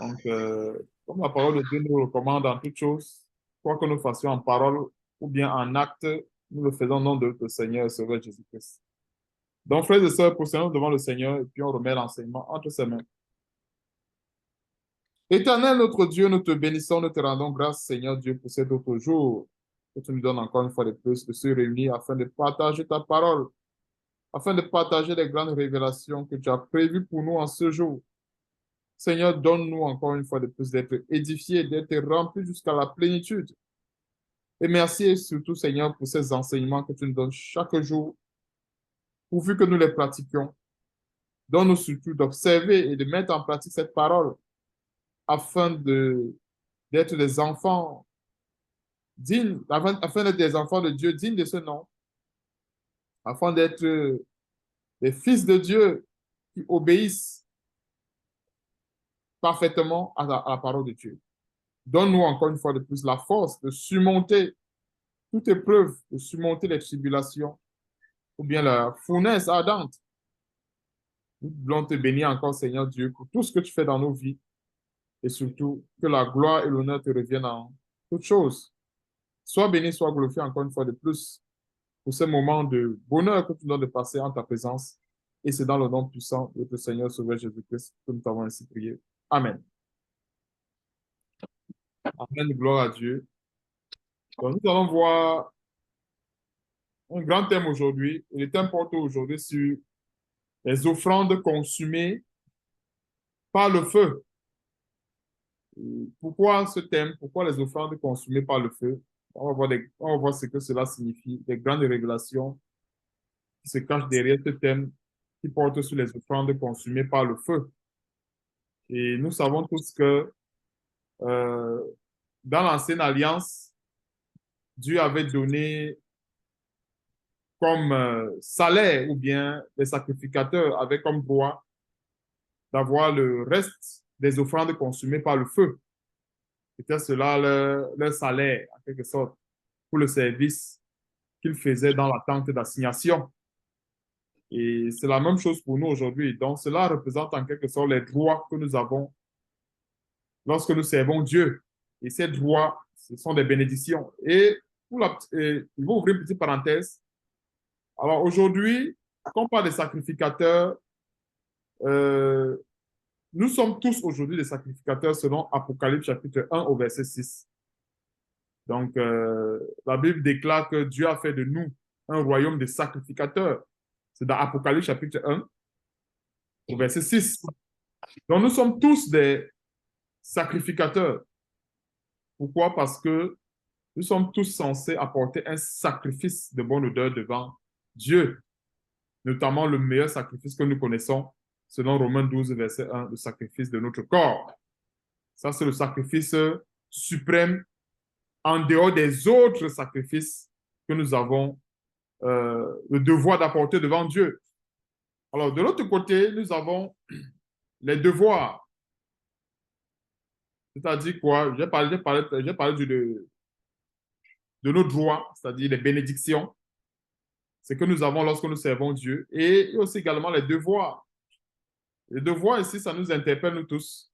Donc, comme la parole de Dieu nous recommande en toutes choses, quoi que nous fassions en parole ou bien en acte, nous le faisons au nom de notre Seigneur et Sauveur Jésus-Christ. Donc, frères et sœurs, poussons-nous devant le Seigneur et puis on remet l'enseignement entre ses mains. Éternel notre Dieu, nous te bénissons, nous te rendons grâce, Seigneur Dieu, pour cet autre jour que tu nous donnes encore une fois de plus de se réunir afin de partager ta parole, afin de partager les grandes révélations que tu as prévues pour nous en ce jour. Seigneur, donne-nous encore une fois de plus d'être édifiés, d'être remplis jusqu'à la plénitude. Et merci surtout, Seigneur, pour ces enseignements que tu nous donnes chaque jour, pourvu que nous les pratiquions. Donne-nous surtout d'observer et de mettre en pratique cette parole afin d'être des enfants dignes, afin d'être des enfants de Dieu dignes de ce nom, afin d'être des fils de Dieu qui obéissent parfaitement à la parole de Dieu. Donne-nous encore une fois de plus la force de surmonter toute épreuve, de surmonter les tribulations ou bien la fournaise ardente. Nous voulons te bénir encore, Seigneur Dieu, pour tout ce que tu fais dans nos vies et surtout que la gloire et l'honneur te reviennent en toutes choses. Sois béni, sois glorifié encore une fois de plus pour ce moment de bonheur que tu nous donnes de passer en ta présence. Et c'est dans le nom puissant de notre Seigneur Sauveur Jésus-Christ que nous t'avons ainsi prié. Amen. Amen, gloire à Dieu. Donc, nous allons voir un grand thème aujourd'hui. Il est important aujourd'hui sur les offrandes consumées par le feu. Pourquoi ce thème? Pourquoi les offrandes consumées par le feu? On va voir ce que cela signifie, des grandes révélations qui se cachent derrière ce thème qui porte sur les offrandes consumées par le feu. Et nous savons tous que euh, dans l'Ancienne Alliance, Dieu avait donné comme salaire ou bien les sacrificateurs avaient comme droit d'avoir le reste des offrandes consumées par le feu. C'était cela leur salaire, en quelque sorte, pour le service qu'ils faisaient dans la tente d'assignation. Et c'est la même chose pour nous aujourd'hui. Donc, cela représente en quelque sorte les droits que nous avons lorsque nous servons Dieu. Et ces droits, ce sont des bénédictions. Et je vais ouvrir une petite parenthèse. Alors aujourd'hui, quand on parle des sacrificateurs, euh, nous sommes tous aujourd'hui des sacrificateurs selon Apocalypse chapitre 1 au verset 6. Donc, la Bible déclare que Dieu a fait de nous un royaume de sacrificateurs. C'est dans Apocalypse chapitre 1 au verset 6. Donc, nous sommes tous des sacrificateurs. Pourquoi? Parce que nous sommes tous censés apporter un sacrifice de bonne odeur devant Dieu, notamment le meilleur sacrifice que nous connaissons, selon Romains 12, verset 1, le sacrifice de notre corps. Ça, c'est le sacrifice suprême en dehors des autres sacrifices que nous avons le devoir d'apporter devant Dieu. Alors, de l'autre côté, nous avons les devoirs. C'est-à-dire quoi? J'ai parlé de nos droits, c'est-à-dire les bénédictions. C'est que nous avons lorsque nous servons Dieu. Et aussi également les devoirs. Les devoirs ici, ça nous interpelle nous tous.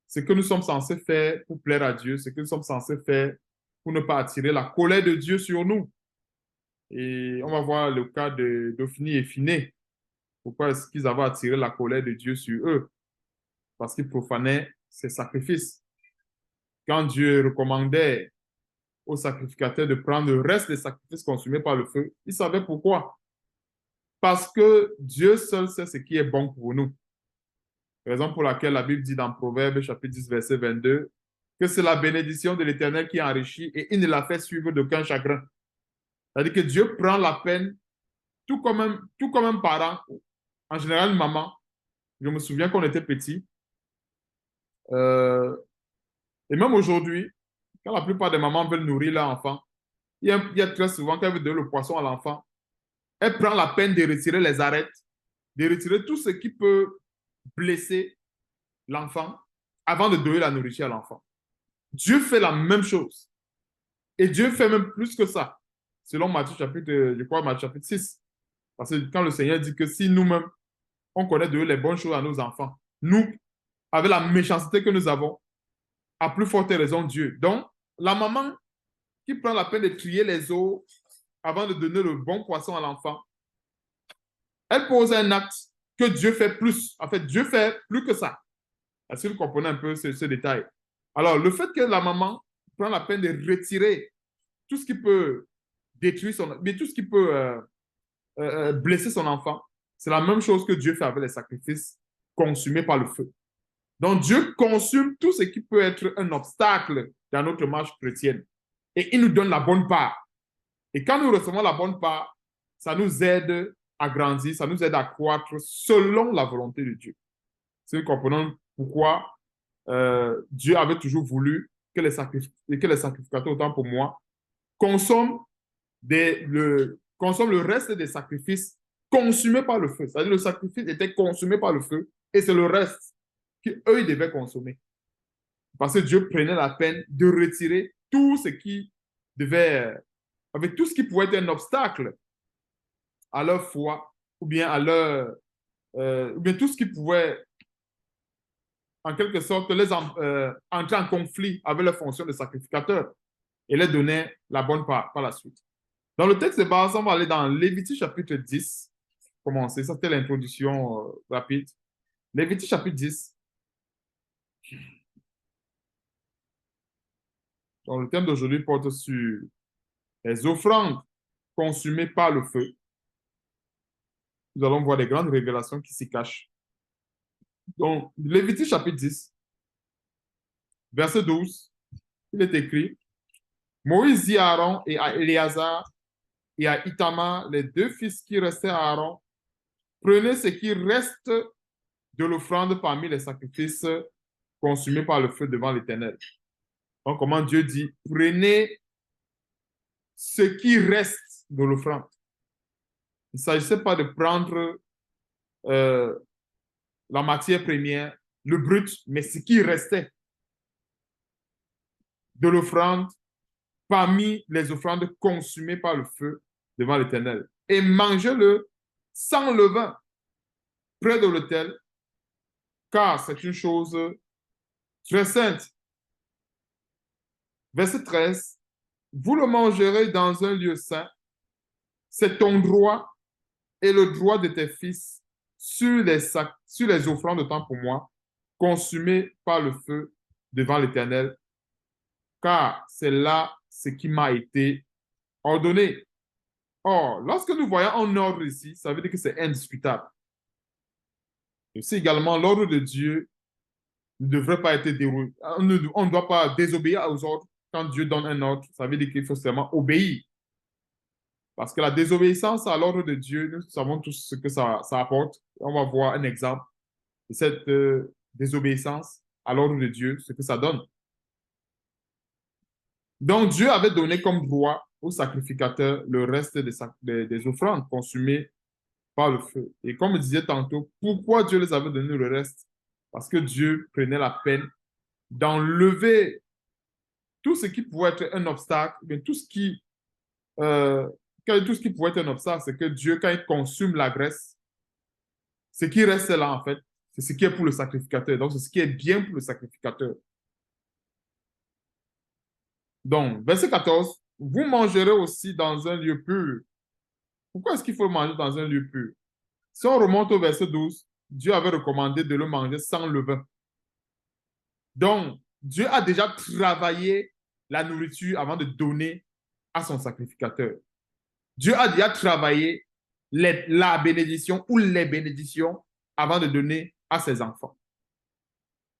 Ce que nous sommes censés faire pour plaire à Dieu, ce que nous sommes censés faire pour ne pas attirer la colère de Dieu sur nous. Et on va voir le cas d'Ophni et Phiné. Pourquoi est-ce qu'ils avaient attiré la colère de Dieu sur eux? Parce qu'ils profanaient ses sacrifices. Quand Dieu recommandait aux sacrificateurs de prendre le reste des sacrifices consumés par le feu, ils savaient pourquoi. Parce que Dieu seul sait ce qui est bon pour nous. Raison pour laquelle la Bible dit dans Proverbes chapitre 10, verset 22, que c'est la bénédiction de l'Éternel qui enrichit et il ne la fait suivre d'aucun chagrin. C'est-à-dire que Dieu prend la peine, tout comme un parent, en général une maman. Je me souviens qu'on était petit. Et même aujourd'hui, quand la plupart des mamans veulent nourrir leur enfant, il y a très souvent, quand elle veut donner le poisson à l'enfant, elle prend la peine de retirer les arêtes, de retirer tout ce qui peut blesser l'enfant avant de donner la nourriture à l'enfant. Dieu fait la même chose. Et Dieu fait même plus que ça. Selon Matthieu chapitre, je crois, Matthieu chapitre 6. Parce que quand le Seigneur dit que si nous-mêmes, on connaît de eux les bonnes choses à nos enfants, nous, avec la méchanceté que nous avons, à plus forte raison Dieu. Donc, la maman qui prend la peine de trier les eaux avant de donner le bon poisson à l'enfant, elle pose un acte que Dieu fait plus. En fait, Dieu fait plus que ça. Est-ce que vous comprenez un peu ce détail? Alors, le fait que la maman prend la peine de retirer tout ce qui peut détruire mais tout ce qui peut blesser son enfant, c'est la même chose que Dieu fait avec les sacrifices consumés par le feu. Donc, Dieu consume tout ce qui peut être un obstacle dans notre marche chrétienne. Et il nous donne la bonne part. Et quand nous recevons la bonne part, ça nous aide à grandir, ça nous aide à croître selon la volonté de Dieu. Si nous comprenons pourquoi Dieu avait toujours voulu que les sacrificateurs, autant pour moi, consomment le reste des sacrifices consumés par le feu. C'est-à-dire le sacrifice était consumé par le feu et c'est le reste qu'eux, ils devaient consommer. Parce que Dieu prenait la peine de retirer tout ce qui devait, avec tout ce qui pouvait être un obstacle à leur foi ou bien à leur, ou bien tout ce qui pouvait, en quelque sorte, entrer en conflit avec leur fonction de sacrificateur et leur donner la bonne part par la suite. Dans le texte de base, on va aller dans Lévitique chapitre 10. Commencer, ça c'était l'introduction rapide. Lévitique chapitre 10. Donc, le thème d'aujourd'hui porte sur les offrandes consumées par le feu. Nous allons voir des grandes révélations qui s'y cachent. Donc, Lévitique chapitre 10, verset 12, il est écrit, Moïse dit à Aaron et à Éléazar et à Itamar, les deux fils qui restaient à Aaron, prenez ce qui reste de l'offrande parmi les sacrifices consumés par le feu devant l'Éternel. Donc, comment Dieu dit, prenez ce qui reste de l'offrande. Il ne s'agissait pas de prendre la matière première, le brut, mais ce qui restait de l'offrande parmi les offrandes consumées par le feu devant l'Éternel. Et mangez-le sans levain près de l'autel, car c'est une chose très sainte. Verset 13. Vous le mangerez dans un lieu saint. C'est ton droit et le droit de tes fils sur les offrandes de temps pour moi, consumées par le feu devant l'Éternel, car c'est là ce qui m'a été ordonné. Or, lorsque nous voyons un ordre ici, ça veut dire que c'est indiscutable. Et aussi également, l'ordre de Dieu ne devrait pas être déroulé. On ne doit pas désobéir aux ordres. Quand Dieu donne un ordre, ça veut dire qu'il faut seulement obéir. Parce que la désobéissance à l'ordre de Dieu, nous savons tous ce que ça apporte. On va voir un exemple de cette désobéissance à l'ordre de Dieu, ce que ça donne. Donc, Dieu avait donné comme droit aux sacrificateurs le reste des offrandes consumées par le feu. Et comme je disais tantôt, pourquoi Dieu les avait donné le reste? Parce que Dieu prenait la peine d'enlever tout ce qui pouvait être un obstacle, mais tout ce qui pouvait être un obstacle, c'est que Dieu, quand il consume la graisse, ce qui reste là, en fait, c'est ce qui est pour le sacrificateur. Donc, c'est ce qui est bien pour le sacrificateur. Donc, verset 14, vous mangerez aussi dans un lieu pur. Pourquoi est-ce qu'il faut manger dans un lieu pur? Si on remonte au verset 12, Dieu avait recommandé de le manger sans levain. Donc, Dieu a déjà travaillé la nourriture avant de donner à son sacrificateur. Dieu a déjà travaillé la bénédiction ou les bénédictions avant de donner à ses enfants.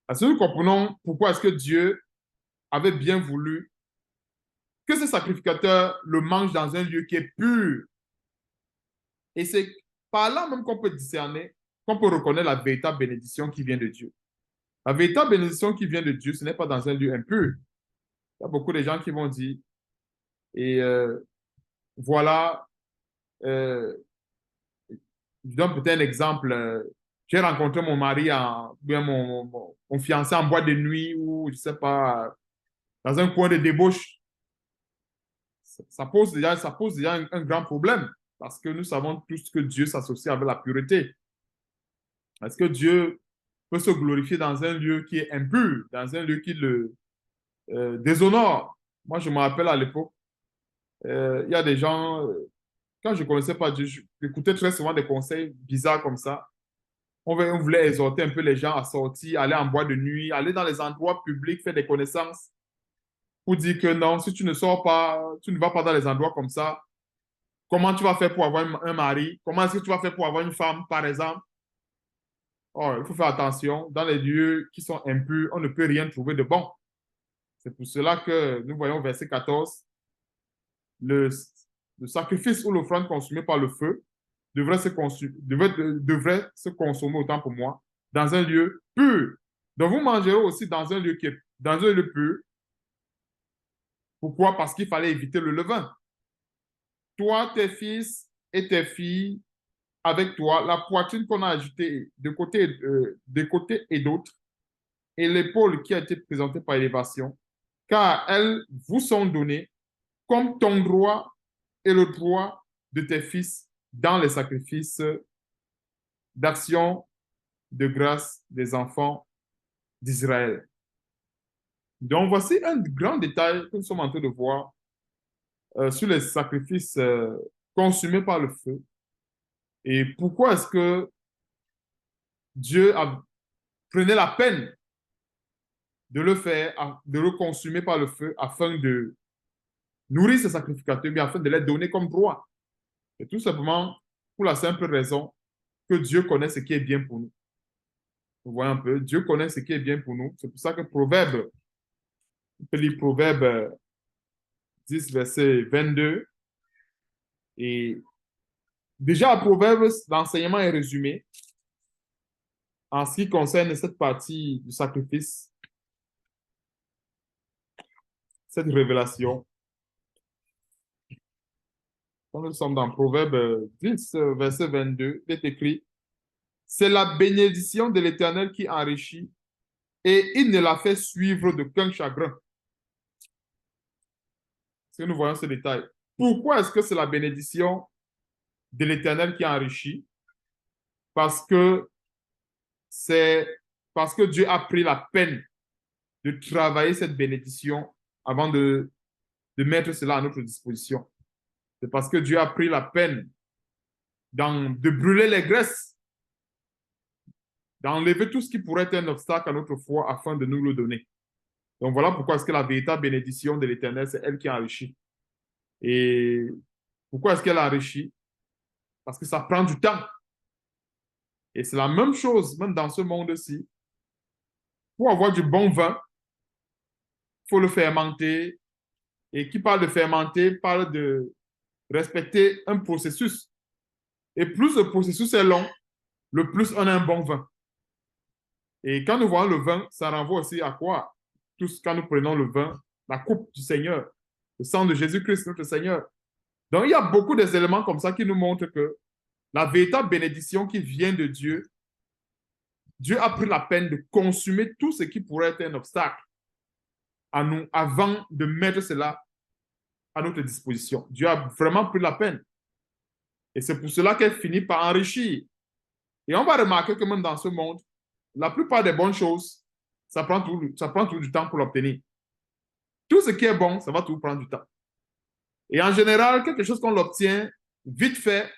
Est-ce que nous comprenons pourquoi est-ce que Dieu avait bien voulu que ce sacrificateur le mange dans un lieu qui est pur? Et c'est par là même qu'on peut discerner, qu'on peut reconnaître la véritable bénédiction qui vient de Dieu. La véritable bénédiction qui vient de Dieu, ce n'est pas dans un lieu impur. Il y a beaucoup de gens qui vont dire, et voilà, je donne peut-être un exemple. J'ai rencontré mon mari, bien mon fiancé en boîte de nuit ou, je ne sais pas, dans un coin de débauche. Ça pose déjà un grand problème parce que nous savons tous que Dieu s'associe avec la pureté. Est-ce que Dieu peut se glorifier dans un lieu qui est impur, dans un lieu qui le déshonore. Moi, je me rappelle à l'époque, il y a des gens, quand je ne connaissais pas Dieu, j'écoutais très souvent des conseils bizarres comme ça. On voulait exhorter un peu les gens à sortir, aller en boîte de nuit, aller dans les endroits publics, faire des connaissances, pour dire que non, si tu ne sors pas, tu ne vas pas dans les endroits comme ça, comment tu vas faire pour avoir un mari? Comment est-ce que tu vas faire pour avoir une femme, par exemple? Oh, il faut faire attention. Dans les lieux qui sont impurs, on ne peut rien trouver de bon. C'est pour cela que nous voyons au verset 14, le, le sacrifice ou l'offrande consumée par le feu devrait se consommer, autant pour moi, dans un lieu pur. Donc vous mangerez aussi dans un lieu qui est dans un lieu pur. Pourquoi? Parce qu'il fallait éviter le levain. Toi, tes fils et tes filles, avec toi, la poitrine qu'on a ajoutée de côté et d'autre, et l'épaule qui a été présentée par élévation, car elles vous sont données comme ton droit et le droit de tes fils dans les sacrifices d'action de grâce des enfants d'Israël. Donc, voici un grand détail que nous sommes en train de voir sur les sacrifices consumés par le feu. Et pourquoi est-ce que Dieu a prenait la peine de le faire, de le consumer par le feu afin de nourrir ses sacrificateurs, mais afin de les donner comme droit. Et tout simplement pour la simple raison que Dieu connaît ce qui est bien pour nous. Vous voyez un peu, Dieu connaît ce qui est bien pour nous. C'est pour ça que Proverbe, on peut lire Proverbe 10, verset 22. Et déjà à Proverbe, l'enseignement est résumé en ce qui concerne cette partie du sacrifice, cette révélation. Quand nous sommes dans Proverbe 10, verset 22, il est écrit, c'est la bénédiction de l'Éternel qui enrichit et il ne la fait suivre d'aucun chagrin. Est-ce que nous voyons ce détail? Pourquoi est-ce que c'est la bénédiction de l'Éternel qui enrichit? Parce que parce que Dieu a pris la peine de travailler cette bénédiction avant de mettre cela à notre disposition. C'est parce que Dieu a pris la peine de brûler les graisses, d'enlever tout ce qui pourrait être un obstacle à notre foi afin de nous le donner. Donc voilà pourquoi est-ce que la véritable bénédiction de l'Éternel, c'est elle qui enrichit. Et pourquoi est-ce qu'elle enrichit? Parce que ça prend du temps. Et c'est la même chose, même dans ce monde-ci. Pour avoir du bon vin, il faut le fermenter. Et qui parle de fermenter, parle de respecter un processus. Et plus le processus est long, le plus on a un bon vin. Et quand nous voyons le vin, ça renvoie aussi à quoi? Tous, quand nous prenons le vin, la coupe du Seigneur, le sang de Jésus-Christ, notre Seigneur. Donc, il y a beaucoup d'éléments comme ça qui nous montrent que la véritable bénédiction qui vient de Dieu, Dieu a pris la peine de consumer tout ce qui pourrait être un obstacle à nous avant de mettre cela à notre disposition. Dieu a vraiment pris la peine. Et c'est pour cela qu'elle finit par enrichir. Et on va remarquer que même dans ce monde, la plupart des bonnes choses, ça prend tout du temps pour l'obtenir. Tout ce qui est bon, ça va tout prendre du temps. Et en général, quelque chose qu'on l'obtient vite fait,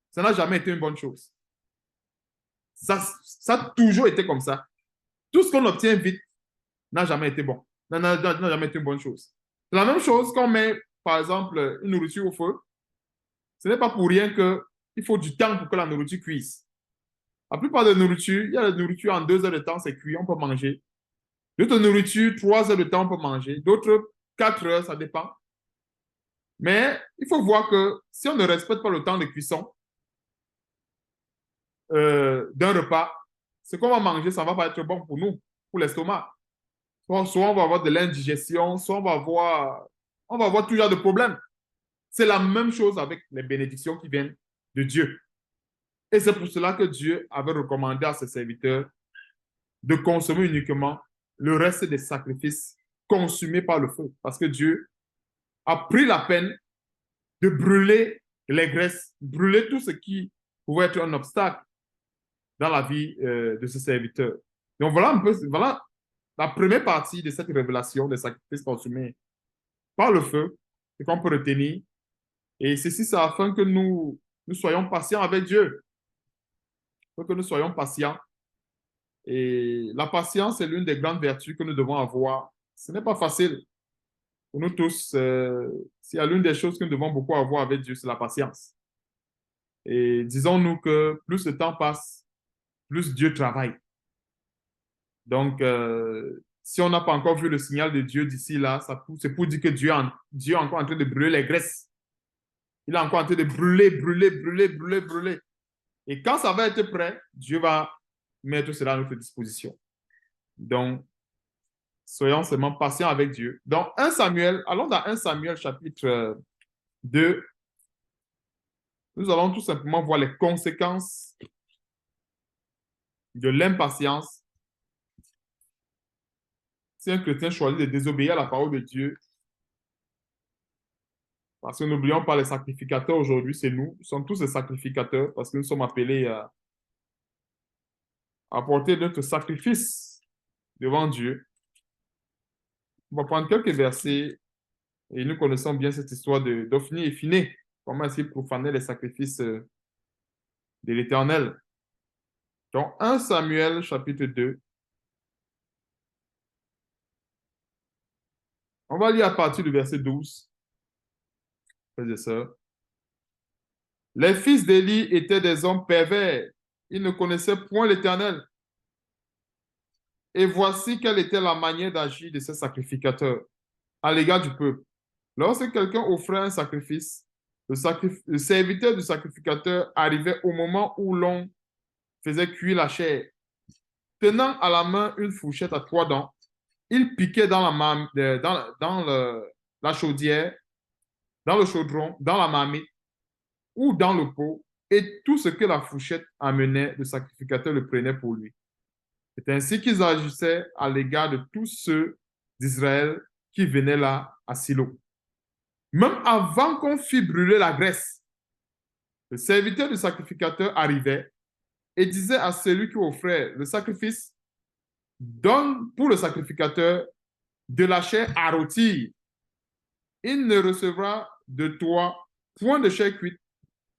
ça n'a jamais été une bonne chose. Ça a toujours été comme ça. Tout ce qu'on obtient vite n'a jamais été bon. N'a jamais été une bonne chose. C'est la même chose quand on met, par exemple, une nourriture au feu. Ce n'est pas pour rien qu'il faut du temps pour que la nourriture cuise. La plupart des nourritures, il y a la nourriture en 2 heures de temps, c'est cuit, on peut manger. D'autres nourritures, 3 heures de temps, on peut manger. D'autres, 4 heures, ça dépend. Mais il faut voir que si on ne respecte pas le temps de cuisson d'un repas, ce qu'on va manger, ça ne va pas être bon pour nous, pour l'estomac. Soit on va avoir de l'indigestion, soit on va avoir tout genre de problèmes. C'est la même chose avec les bénédictions qui viennent de Dieu. Et c'est pour cela que Dieu avait recommandé à ses serviteurs de consommer uniquement le reste des sacrifices consumés par le feu. Parce que Dieu a pris la peine de brûler les graisses, brûler tout ce qui pouvait être un obstacle dans la vie de ses serviteurs. Donc voilà un peu, voilà la première partie de cette révélation des sacrifices consumés par le feu, et qu'on peut retenir. Et ceci, c'est afin que nous soyons patients avec Dieu, pour que nous soyons patients. Et la patience est l'une des grandes vertus que nous devons avoir. Ce n'est pas facile pour nous tous. S'il y a l'une des choses que nous devons beaucoup avoir avec Dieu, c'est la patience. Et disons-nous que plus le temps passe, plus Dieu travaille. Donc, si on n'a pas encore vu le signal de Dieu d'ici là, c'est pour dire que Dieu est encore en train de brûler les graisses. Il est encore en train de brûler, brûler, brûler, brûler, brûler. Et quand ça va être prêt, Dieu va mettre cela à notre disposition. Donc, soyons seulement patients avec Dieu. Donc, 1 Samuel, allons dans 1 Samuel chapitre 2. Nous allons tout simplement voir les conséquences de l'impatience. Si un chrétien choisit de désobéir à la parole de Dieu, parce que n'oublions pas les sacrificateurs aujourd'hui, c'est nous. Nous sommes tous des sacrificateurs parce que nous sommes appelés à apporter notre sacrifice devant Dieu. On va prendre quelques versets et nous connaissons bien cette histoire d'Ophni et Phiné. Comment est-ce qu'ils profanaient les sacrifices de l'Éternel. Donc, 1 Samuel chapitre 2. On va lire à partir du verset 12. Frères et sœurs. Les fils d'Élie étaient des hommes pervers. Ils ne connaissaient point l'Éternel. Et voici quelle était la manière d'agir de ces sacrificateurs à l'égard du peuple. Lorsque quelqu'un offrait un sacrifice, le serviteur du sacrificateur arrivait au moment où l'on faisait cuire la chair. Tenant à la main une fourchette à 3 dents, il piquait dans la chaudière, dans le chaudron, dans la marmite ou dans le pot, et tout ce que la fourchette amenait, le sacrificateur le prenait pour lui. C'est ainsi qu'ils agissaient à l'égard de tous ceux d'Israël qui venaient là à Silo. Même avant qu'on fît brûler la graisse, le serviteur du sacrificateur arrivait et disait à celui qui offrait le sacrifice, donne pour le sacrificateur de la chair à rôtir. Il ne recevra de toi point de chair cuite,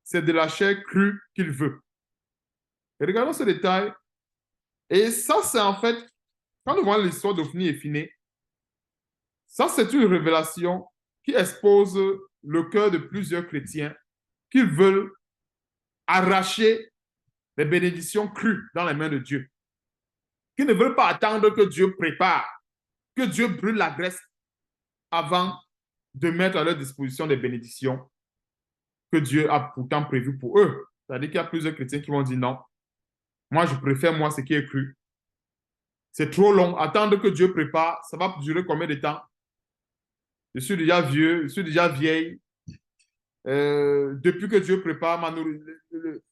c'est de la chair crue qu'il veut. Et regardons ce détail. Et ça, c'est en fait, quand nous voyons l'histoire d'Ophni et Phiné, ça, c'est une révélation qui expose le cœur de plusieurs chrétiens qui veulent arracher les bénédictions crues dans les mains de Dieu, qui ne veulent pas attendre que Dieu prépare, que Dieu brûle la graisse avant de mettre à leur disposition des bénédictions que Dieu a pourtant prévues pour eux. C'est-à-dire qu'il y a plusieurs chrétiens qui vont dire non, moi je préfère moi ce qui est cru. C'est trop long. Attendre que Dieu prépare, ça va durer combien de temps? Je suis déjà vieux, je suis déjà vieille. Depuis que Dieu prépare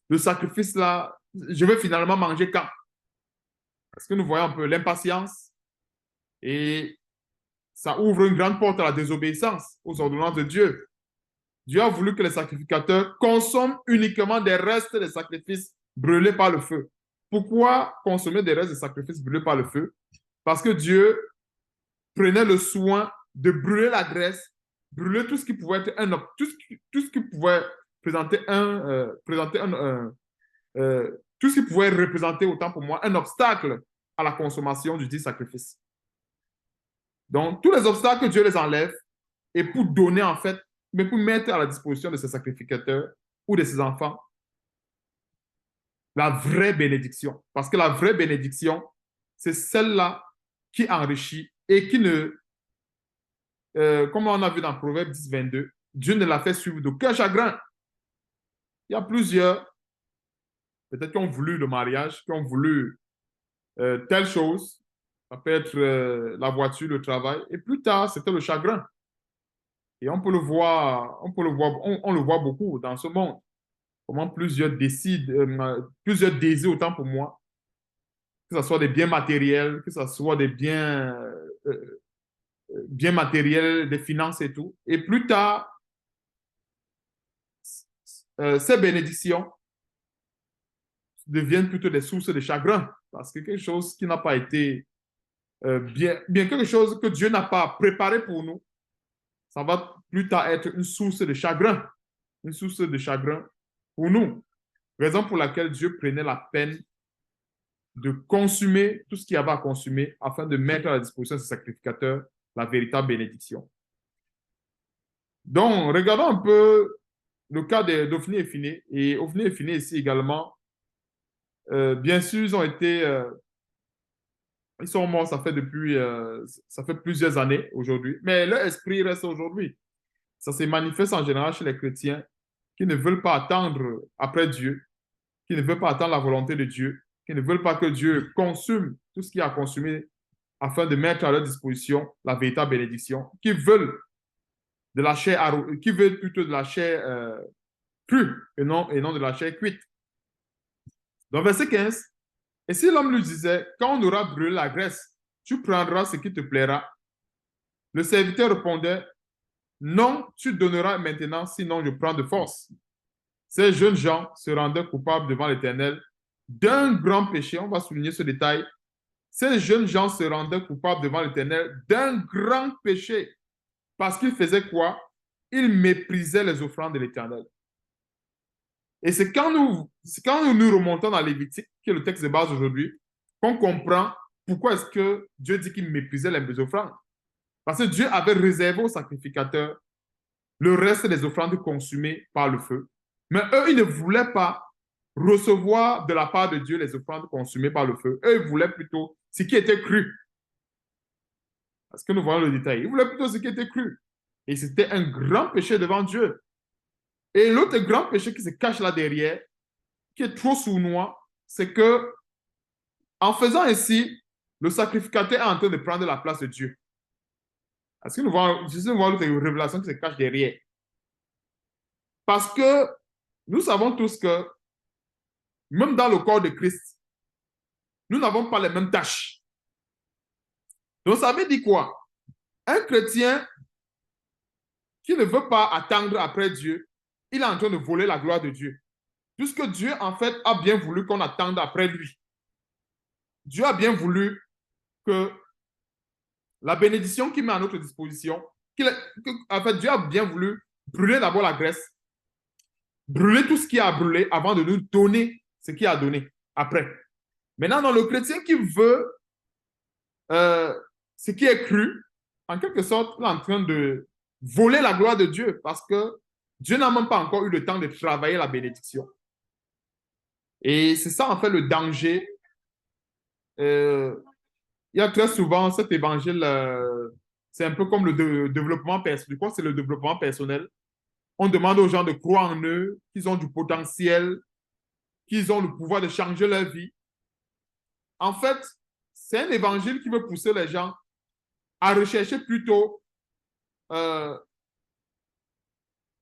le sacrifice là, je vais finalement manger quand? Parce que nous voyons un peu l'impatience et ça ouvre une grande porte à la désobéissance aux ordonnances de Dieu. Dieu a voulu que les sacrificateurs consomment uniquement des restes des sacrifices brûlés par le feu. Pourquoi consommer des restes de sacrifices brûlés par le feu? Parce que Dieu prenait le soin de brûler la graisse, brûler tout ce qui pouvait être tout ce qui pouvait présenter tout ce qui pouvait représenter autant pour moi un obstacle à la consommation du dit sacrifice. Donc, tous les obstacles, Dieu les enlève et pour donner en fait, mais pour mettre à la disposition de ses sacrificateurs ou de ses enfants la vraie bénédiction. Parce que la vraie bénédiction, c'est celle-là qui enrichit et qui ne, comme on a vu dans Proverbe 10, 22, Dieu ne l'a fait suivre d'aucun chagrin. Il y a plusieurs, peut-être qui ont voulu le mariage, qui ont voulu telle chose. Ça peut être la voiture, le travail. Et plus tard, c'était le chagrin. Et on peut le voir, on le voit beaucoup dans ce monde. Comment plusieurs décident, plusieurs désirs autant pour moi, que ce soit des biens matériels, que ce soit des biens matériels, des finances et tout. Et plus tard, ces bénédictions deviennent plutôt des sources de chagrin. Parce que quelque chose qui n'a pas été bien quelque chose que Dieu n'a pas préparé pour nous, ça va plus tard être une source de chagrin. Une source de chagrin pour nous. Raison pour laquelle Dieu prenait la peine de consumer tout ce qu'il y avait à consumer afin de mettre à la disposition de ses sacrificateurs la véritable bénédiction. Donc, regardons un peu le cas d'Ophni et Phiné. Et Ophni et Phiné ici également, bien sûr, ils sont morts, ça fait plusieurs années aujourd'hui, mais leur esprit reste aujourd'hui. Ça se manifeste en général chez les chrétiens qui ne veulent pas attendre après Dieu, qui ne veulent pas attendre la volonté de Dieu, qui ne veulent pas que Dieu consume tout ce qu'il a consumé afin de mettre à leur disposition la véritable bénédiction, qui veulent de la chair, qui veulent plutôt de la chair crue et non de la chair cuite. Dans verset 15, et si l'homme lui disait, quand on aura brûlé la graisse, tu prendras ce qui te plaira. Le serviteur répondait, non, tu donneras maintenant, sinon je prends de force. Ces jeunes gens se rendaient coupables devant l'Éternel d'un grand péché. On va souligner ce détail. Ces jeunes gens se rendaient coupables devant l'Éternel d'un grand péché. Parce qu'ils faisaient quoi? Ils méprisaient les offrandes de l'Éternel. Et c'est quand nous remontons dans Lévitique, qui est le texte de base aujourd'hui, qu'on comprend pourquoi est-ce que Dieu dit qu'il méprisait les offrandes. Parce que Dieu avait réservé aux sacrificateurs le reste des offrandes consumées par le feu. Mais eux, ils ne voulaient pas recevoir de la part de Dieu les offrandes consumées par le feu. Eux, ils voulaient plutôt ce qui était cru. Parce que nous voyons le détail. Ils voulaient plutôt ce qui était cru. Et c'était un grand péché devant Dieu. Et l'autre grand péché qui se cache là derrière, qui est trop sournois, c'est que en faisant ainsi, le sacrificateur est en train de prendre la place de Dieu. Est-ce que nous voyons l'autre révélation qui se cache derrière? Parce que nous savons tous que même dans le corps de Christ, nous n'avons pas les mêmes tâches. Donc, ça veut dire quoi? Un chrétien qui ne veut pas attendre après Dieu, il est en train de voler la gloire de Dieu. Puisque Dieu, en fait, a bien voulu qu'on attende après lui. Dieu a bien voulu que la bénédiction qu'il met à notre disposition, en fait, Dieu a bien voulu brûler d'abord la graisse, brûler tout ce qui a brûlé avant de nous donner ce qu'il a donné après. Maintenant, dans le chrétien qui veut ce qui est cru, en quelque sorte, il est en train de voler la gloire de Dieu parce que Dieu n'a même pas encore eu le temps de travailler la bénédiction. Et c'est ça, en fait, le danger. Il y a très souvent cet évangile, c'est un peu comme le développement personnel. Je crois que c'est le développement personnel. On demande aux gens de croire en eux, qu'ils ont du potentiel, qu'ils ont le pouvoir de changer leur vie. En fait, c'est un évangile qui veut pousser les gens à rechercher plutôt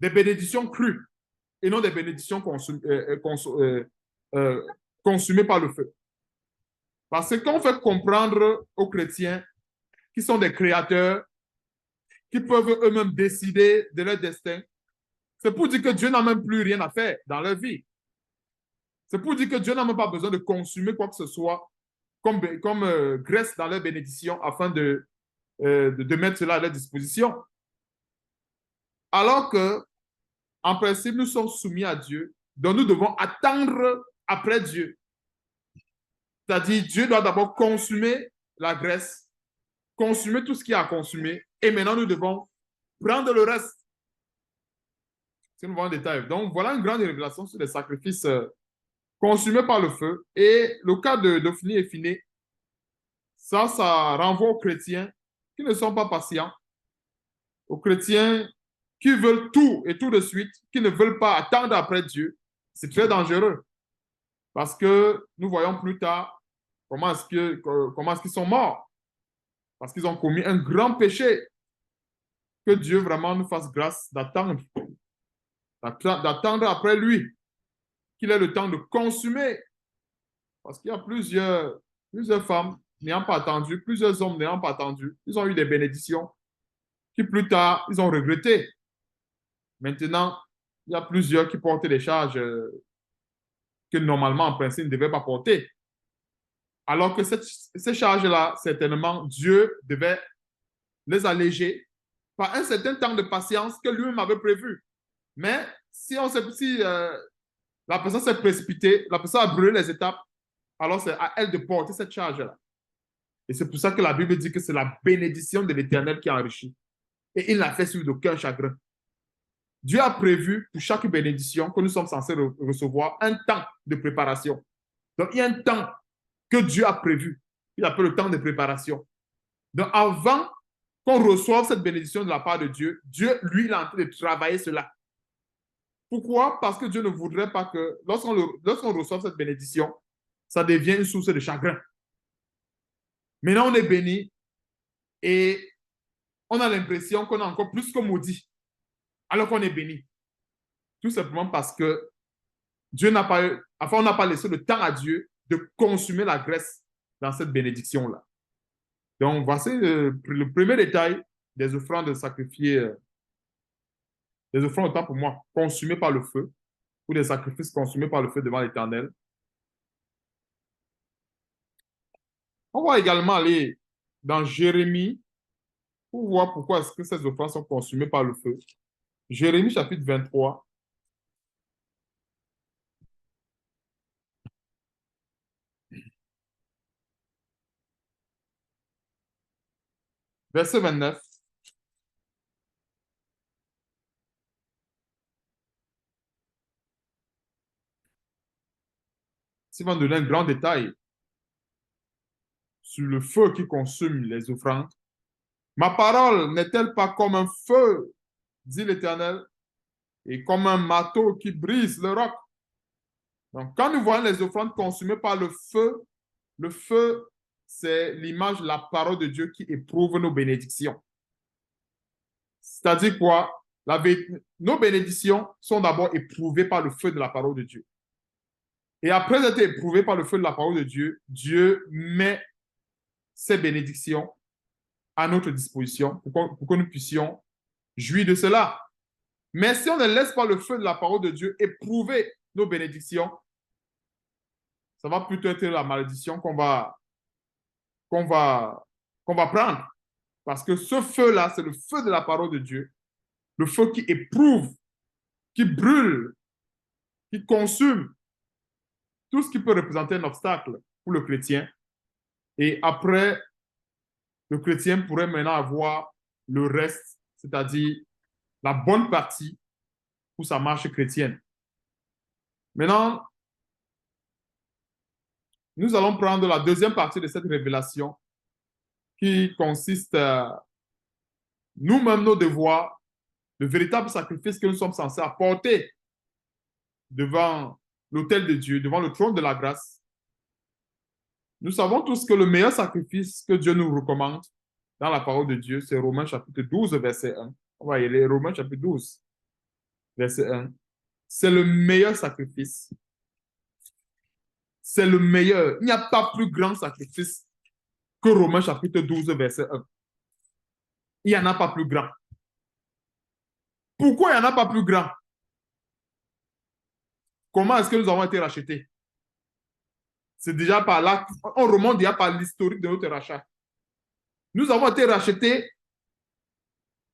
des bénédictions crues et non des bénédictions consumées par le feu. Parce que quand on fait comprendre aux chrétiens qui sont des créateurs, qui peuvent eux-mêmes décider de leur destin, c'est pour dire que Dieu n'a même plus rien à faire dans leur vie. C'est pour dire que Dieu n'a même pas besoin de consommer quoi que ce soit comme graisse dans leur bénédiction afin de mettre cela à leur disposition. Alors que, en principe, nous sommes soumis à Dieu, donc nous devons attendre après Dieu. C'est-à-dire, Dieu doit d'abord consumer la graisse, consumer tout ce qu'il y a à consumer, et maintenant nous devons prendre le reste. C'est nous voyons en détail. Donc, voilà une grande révélation sur les sacrifices consumés par le feu. Et le cas d'Ophni et Phiné, ça renvoie aux chrétiens qui ne sont pas patients, aux chrétiens qui veulent tout et tout de suite, qui ne veulent pas attendre après Dieu. C'est très dangereux. Parce que nous voyons plus tard comment est-ce qu'ils sont morts. Parce qu'ils ont commis un grand péché. Que Dieu vraiment nous fasse grâce d'attendre après lui, qu'il ait le temps de consumer. Parce qu'il y a plusieurs femmes n'ayant pas attendu, plusieurs hommes n'ayant pas attendu. Ils ont eu des bénédictions qui plus tard, ils ont regretté. Maintenant, il y a plusieurs qui portent des charges que normalement, en principe, ne devait pas porter. Alors que ces charges-là, certainement, Dieu devait les alléger par un certain temps de patience que lui-même avait prévu. Mais si la personne s'est précipitée, la personne a brûlé les étapes, alors c'est à elle de porter cette charge-là. Et c'est pour ça que la Bible dit que c'est la bénédiction de l'Éternel qui enrichit. Et il n'a fait suivre d'aucun chagrin. Dieu a prévu pour chaque bénédiction que nous sommes censés recevoir un temps de préparation. Donc, il y a un temps que Dieu a prévu. Il appelle le temps de préparation. Donc, avant qu'on reçoive cette bénédiction de la part de Dieu, Dieu, lui, il est en train de travailler cela. Pourquoi? Parce que Dieu ne voudrait pas que, lorsqu'on reçoive cette bénédiction, ça devient une source de chagrin. Maintenant, on est béni et on a l'impression qu'on a encore plus que maudit, alors qu'on est béni. Tout simplement parce que Dieu n'a pas, enfin, on n'a pas laissé le temps à Dieu de consumer la graisse dans cette bénédiction-là. Donc, voici le premier détail des offrandes sacrifiées, des offrandes autant pour moi, consumées par le feu, ou des sacrifices consumés par le feu devant l'Éternel. On va également aller dans Jérémie pour voir pourquoi est-ce que ces offrandes sont consumées par le feu. Jérémie chapitre 23. Verset 29. Il va donner un grand détail sur le feu qui consume les offrandes. Ma parole n'est-elle pas comme un feu, dit l'Éternel, et comme un marteau qui brise le roc? Donc, quand nous voyons les offrandes consumées par le feu, c'est l'image, la parole de Dieu qui éprouve nos bénédictions. C'est-à-dire quoi? Nos bénédictions sont d'abord éprouvées par le feu de la parole de Dieu. Et après être éprouvées par le feu de la parole de Dieu, Dieu met ses bénédictions à notre disposition pour que nous puissions jouir de cela. Mais si on ne laisse pas le feu de la parole de Dieu éprouver nos bénédictions, ça va plutôt être la malédiction qu'on va prendre. Parce que ce feu-là, c'est le feu de la parole de Dieu, le feu qui éprouve, qui brûle, qui consume tout ce qui peut représenter un obstacle pour le chrétien. Et après, le chrétien pourrait maintenant avoir le reste, c'est-à-dire la bonne partie pour sa marche chrétienne. Maintenant, nous allons prendre la deuxième partie de cette révélation qui consiste à nous-mêmes, nos devoirs, le véritable sacrifice que nous sommes censés apporter devant l'autel de Dieu, devant le trône de la grâce. Nous savons tous que le meilleur sacrifice que Dieu nous recommande dans la parole de Dieu, c'est Romains chapitre 12, verset 1. On va y aller, Romains chapitre 12, verset 1. C'est le meilleur sacrifice. C'est le meilleur. Il n'y a pas plus grand sacrifice que Romains chapitre 12, verset 1. Il n'y en a pas plus grand. Pourquoi il n'y en a pas plus grand? Comment est-ce que nous avons été rachetés? C'est déjà par là, on remonte déjà par l'historique de notre rachat. Nous avons été rachetés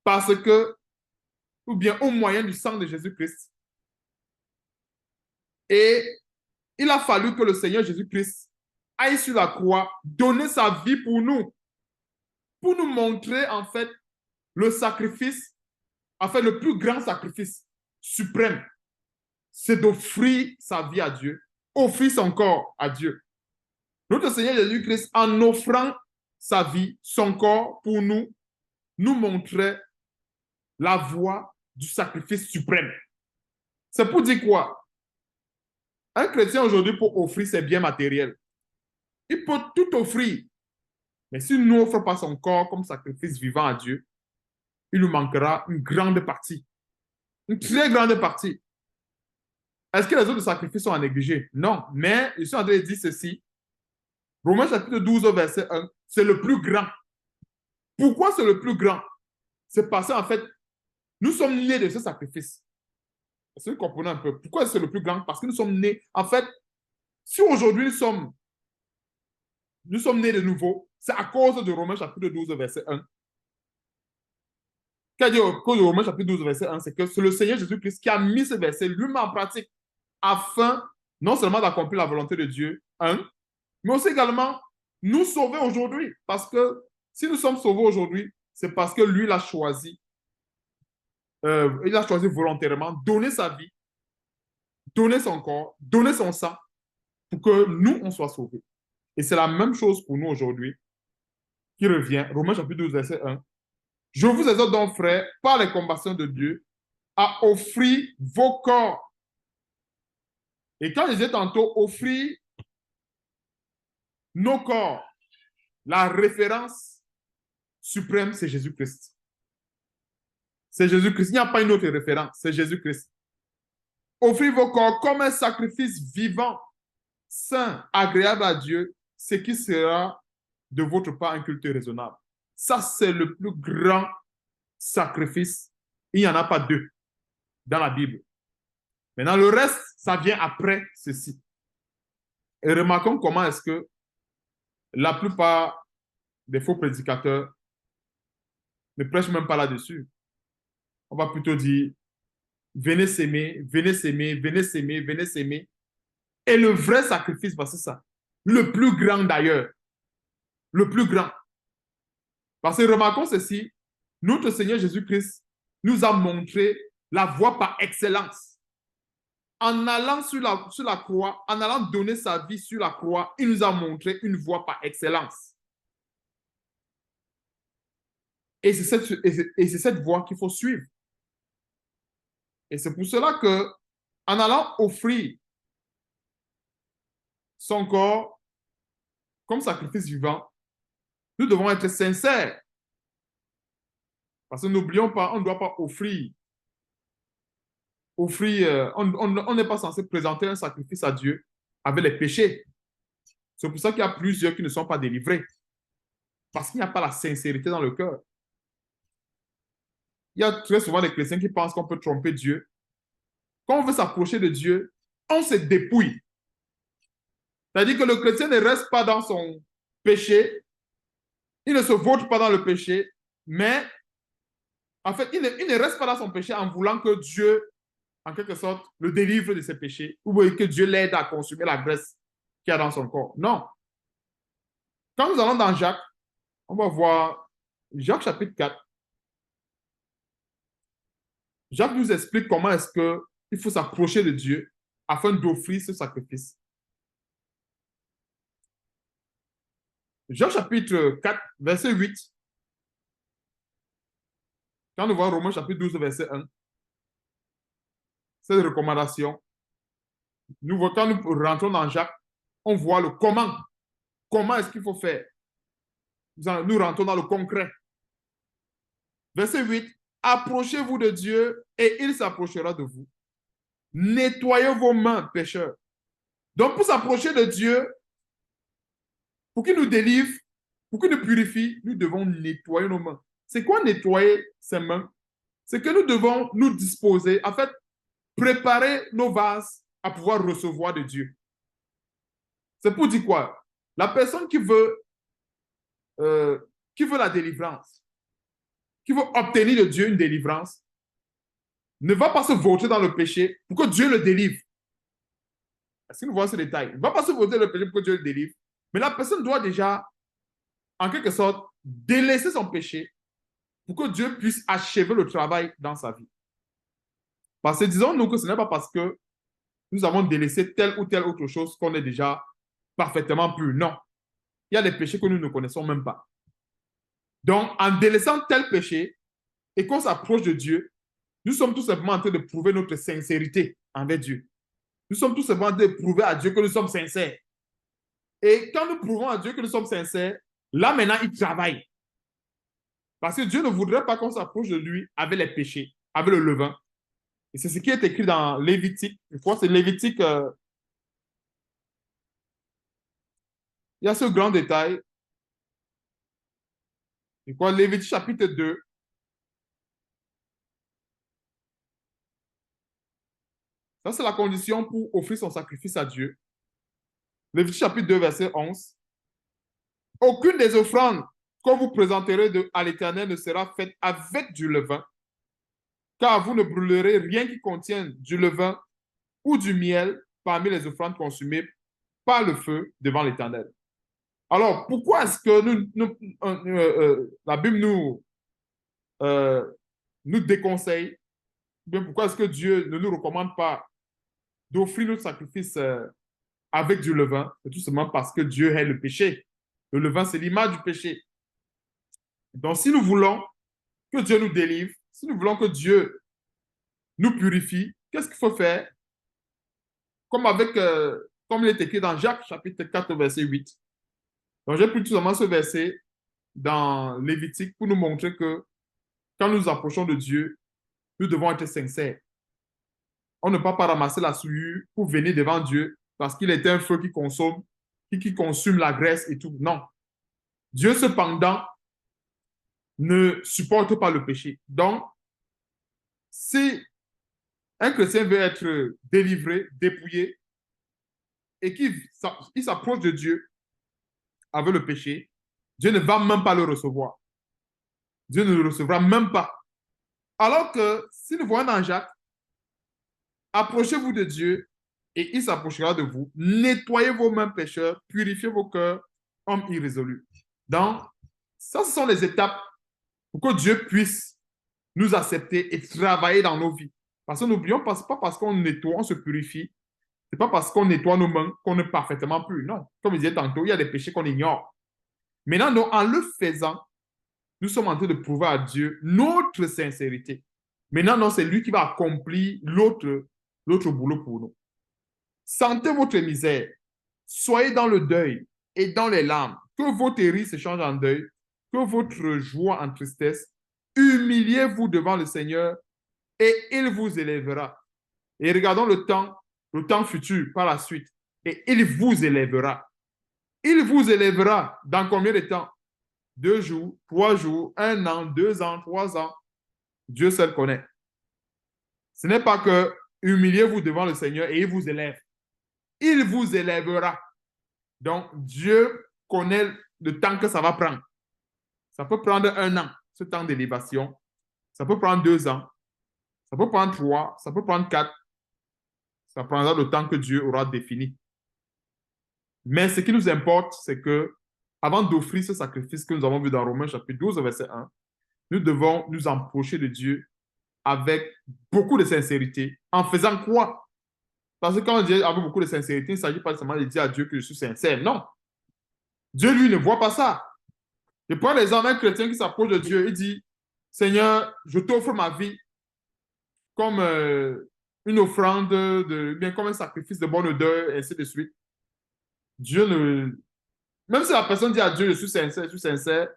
parce que, ou bien au moyen du sang de Jésus-Christ. Et il a fallu que le Seigneur Jésus-Christ aille sur la croix, donner sa vie pour nous montrer en fait le sacrifice, en fait le plus grand sacrifice suprême, c'est d'offrir sa vie à Dieu, offrir son corps à Dieu. Notre Seigneur Jésus-Christ, en offrant sa vie, son corps pour nous montrait la voie du sacrifice suprême. C'est pour dire quoi? Un chrétien aujourd'hui, pour offrir ses biens matériels, il peut tout offrir. Mais s'il n'offre pas son corps comme sacrifice vivant à Dieu, il nous manquera une grande partie. Une très grande partie. Est-ce que les autres sacrifices sont à négliger? Non. Mais je suis en train de dire ceci. Romains chapitre 12, verset 1, c'est le plus grand. Pourquoi c'est le plus grand? C'est parce qu'en fait, nous sommes nés de ce sacrifice. Est-ce que vous comprenez un peu? Pourquoi c'est le plus grand? Parce que nous sommes nés, en fait, Si aujourd'hui nous sommes nés de nouveau, c'est à cause de Romains chapitre 12, verset 1. Qu'à dire à cause de Romains chapitre 12, verset 1, c'est que c'est le Seigneur Jésus-Christ qui a mis ce verset lui-même en pratique afin non seulement d'accomplir la volonté de Dieu, un, mais aussi également nous sauver aujourd'hui. Parce que si nous sommes sauvés aujourd'hui, c'est parce que lui l'a choisi. Il a choisi volontairement, donner sa vie, donner son corps, donner son sang pour que nous, on soit sauvés. Et c'est la même chose pour nous aujourd'hui qui revient. Romains chapitre 12, verset 1. Je vous exhorte donc, frères, par les compassions de Dieu, à offrir vos corps. Et quand je disais tantôt offrir nos corps, la référence suprême, c'est Jésus-Christ. C'est Jésus-Christ. Il n'y a pas une autre référence, c'est Jésus-Christ. Offrir vos corps comme un sacrifice vivant, saint, agréable à Dieu, ce qui sera de votre part un culte raisonnable. Ça, c'est le plus grand sacrifice. Il n'y en a pas deux dans la Bible. Maintenant, le reste, ça vient après ceci. Et remarquons comment est-ce que la plupart des faux prédicateurs ne prêchent même pas là-dessus. On va plutôt dire, venez s'aimer, venez s'aimer, venez s'aimer, venez s'aimer. Et le vrai sacrifice, c'est ça. Le plus grand d'ailleurs. Le plus grand. Parce que remarquons ceci, notre Seigneur Jésus-Christ nous a montré la voie par excellence. En allant sur la croix, en allant donner sa vie sur la croix, il nous a montré une voie par excellence. Et c'est cette voie qu'il faut suivre. Et c'est pour cela que, en allant offrir son corps comme sacrifice vivant, nous devons être sincères. Parce que n'oublions pas, on ne doit pas offrir. On n'est pas censé présenter un sacrifice à Dieu avec les péchés. C'est pour ça qu'il y a plusieurs qui ne sont pas délivrés. Parce qu'il n'y a pas la sincérité dans le cœur. Il y a très souvent des chrétiens qui pensent qu'on peut tromper Dieu. Quand on veut s'approcher de Dieu, on se dépouille. C'est-à-dire que le chrétien ne reste pas dans son péché, il ne se vautre pas dans le péché, mais en fait, il ne reste pas dans son péché en voulant que Dieu, en quelque sorte, le délivre de ses péchés ou que Dieu l'aide à consumer la graisse qu'il y a dans son corps. Non. Quand nous allons dans Jacques, on va voir Jacques chapitre 4. Jacques nous explique comment est-ce qu'il faut s'approcher de Dieu afin d'offrir ce sacrifice. Jacques chapitre 4, verset 8. Quand nous voyons Romains chapitre 12, verset 1, cette recommandation, quand nous rentrons dans Jacques, on voit le comment. Comment est-ce qu'il faut faire? Nous rentrons dans le concret. Verset 8. Approchez-vous de Dieu et il s'approchera de vous. Nettoyez vos mains, pécheurs. Donc, pour s'approcher de Dieu, pour qu'il nous délivre, pour qu'il nous purifie, nous devons nettoyer nos mains. C'est quoi nettoyer ses mains? C'est que nous devons nous disposer, en fait, préparer nos vases à pouvoir recevoir de Dieu. C'est pour dire quoi? La personne qui veut la délivrance, qui veut obtenir de Dieu une délivrance, ne va pas se vautrer dans le péché pour que Dieu le délivre. Est-ce que nous voyons ce détail? Il ne va pas se vautrer dans le péché pour que Dieu le délivre, mais la personne doit déjà, en quelque sorte, délaisser son péché pour que Dieu puisse achever le travail dans sa vie. Parce que disons-nous que ce n'est pas parce que nous avons délaissé telle ou telle autre chose qu'on est déjà parfaitement pur. Non. Il y a des péchés que nous ne connaissons même pas. Donc, en délaissant tel péché et qu'on s'approche de Dieu, nous sommes tout simplement en train de prouver notre sincérité envers Dieu. Nous sommes tout simplement en train de prouver à Dieu que nous sommes sincères. Et quand nous prouvons à Dieu que nous sommes sincères, là maintenant, il travaille. Parce que Dieu ne voudrait pas qu'on s'approche de lui avec les péchés, avec le levain. Et c'est ce qui est écrit dans Lévitique. Je crois que c'est Lévitique. Il y a ce grand détail. Je crois Lévitique chapitre 2. Ça, c'est la condition pour offrir son sacrifice à Dieu. Lévitique chapitre 2, verset 11. Aucune des offrandes que vous présenterez à l'Éternel ne sera faite avec du levain, car vous ne brûlerez rien qui contienne du levain ou du miel parmi les offrandes consumées par le feu devant l'Éternel. Alors, pourquoi est-ce que la Bible nous déconseille, bien pourquoi est-ce que Dieu ne nous recommande pas d'offrir notre sacrifice avec du levain? C'est tout simplement parce que Dieu hait le péché. Le levain, c'est l'image du péché. Donc, si nous voulons que Dieu nous délivre, si nous voulons que Dieu nous purifie, qu'est-ce qu'il faut faire? Comme il est écrit dans Jacques, chapitre 4, verset 8. Donc, j'ai pris tout simplement ce verset dans Lévitique pour nous montrer que quand nous nous approchons de Dieu, nous devons être sincères. On ne peut pas ramasser la souillure pour venir devant Dieu parce qu'il est un feu qui consume la graisse et tout. Non. Dieu, cependant, ne supporte pas le péché. Donc, si un chrétien veut être délivré, dépouillé, et qu'il s'approche de Dieu avec le péché, Dieu ne va même pas le recevoir. Dieu ne le recevra même pas. Alors que si nous voyons dans Jacques, approchez-vous de Dieu et il s'approchera de vous. Nettoyez vos mains pécheurs, purifiez vos cœurs, hommes irrésolus. Donc, ça, ce sont les étapes pour que Dieu puisse nous accepter et travailler dans nos vies. Parce que n'oublions pas, ce n'est pas parce qu'on nettoie, on se purifie, ce n'est pas parce qu'on nettoie nos mains qu'on est parfaitement pur. Non. Comme je disais tantôt, il y a des péchés qu'on ignore. Maintenant, donc, en le faisant, nous sommes en train de prouver à Dieu notre sincérité. Maintenant, non, c'est lui qui va accomplir l'autre boulot pour nous. Sentez votre misère. Soyez dans le deuil et dans les larmes. Que votre rire se change en deuil, que votre joie en tristesse. Humiliez-vous devant le Seigneur et il vous élèvera. Et regardons le temps futur par la suite. Et il vous élèvera. Il vous élèvera dans combien de temps? 2 jours, 3 jours, 1 an, 2 ans, 3 ans. Dieu seul connaît. Ce n'est pas que humiliez-vous devant le Seigneur et il vous élève. Il vous élèvera. Donc, Dieu connaît le temps que ça va prendre. Ça peut prendre 1 an, ce temps d'élévation. Ça peut prendre 2 ans. Ça peut prendre 3. Ça peut prendre 4. Ça prendra le temps que Dieu aura défini. Mais ce qui nous importe, c'est que avant d'offrir ce sacrifice que nous avons vu dans Romains chapitre 12, verset 1, nous devons nous approcher de Dieu avec beaucoup de sincérité. En faisant quoi? Parce que quand on dit avec beaucoup de sincérité, il ne s'agit pas seulement de dire à Dieu que je suis sincère. Non. Dieu, lui, ne voit pas ça. Je prends l'exemple d'un chrétien qui s'approche de Dieu et dit, Seigneur, je t'offre ma vie comme une offrande, bien comme un sacrifice de bonne odeur, et ainsi de suite. Dieu ne... Même si la personne dit à Dieu, je suis sincère,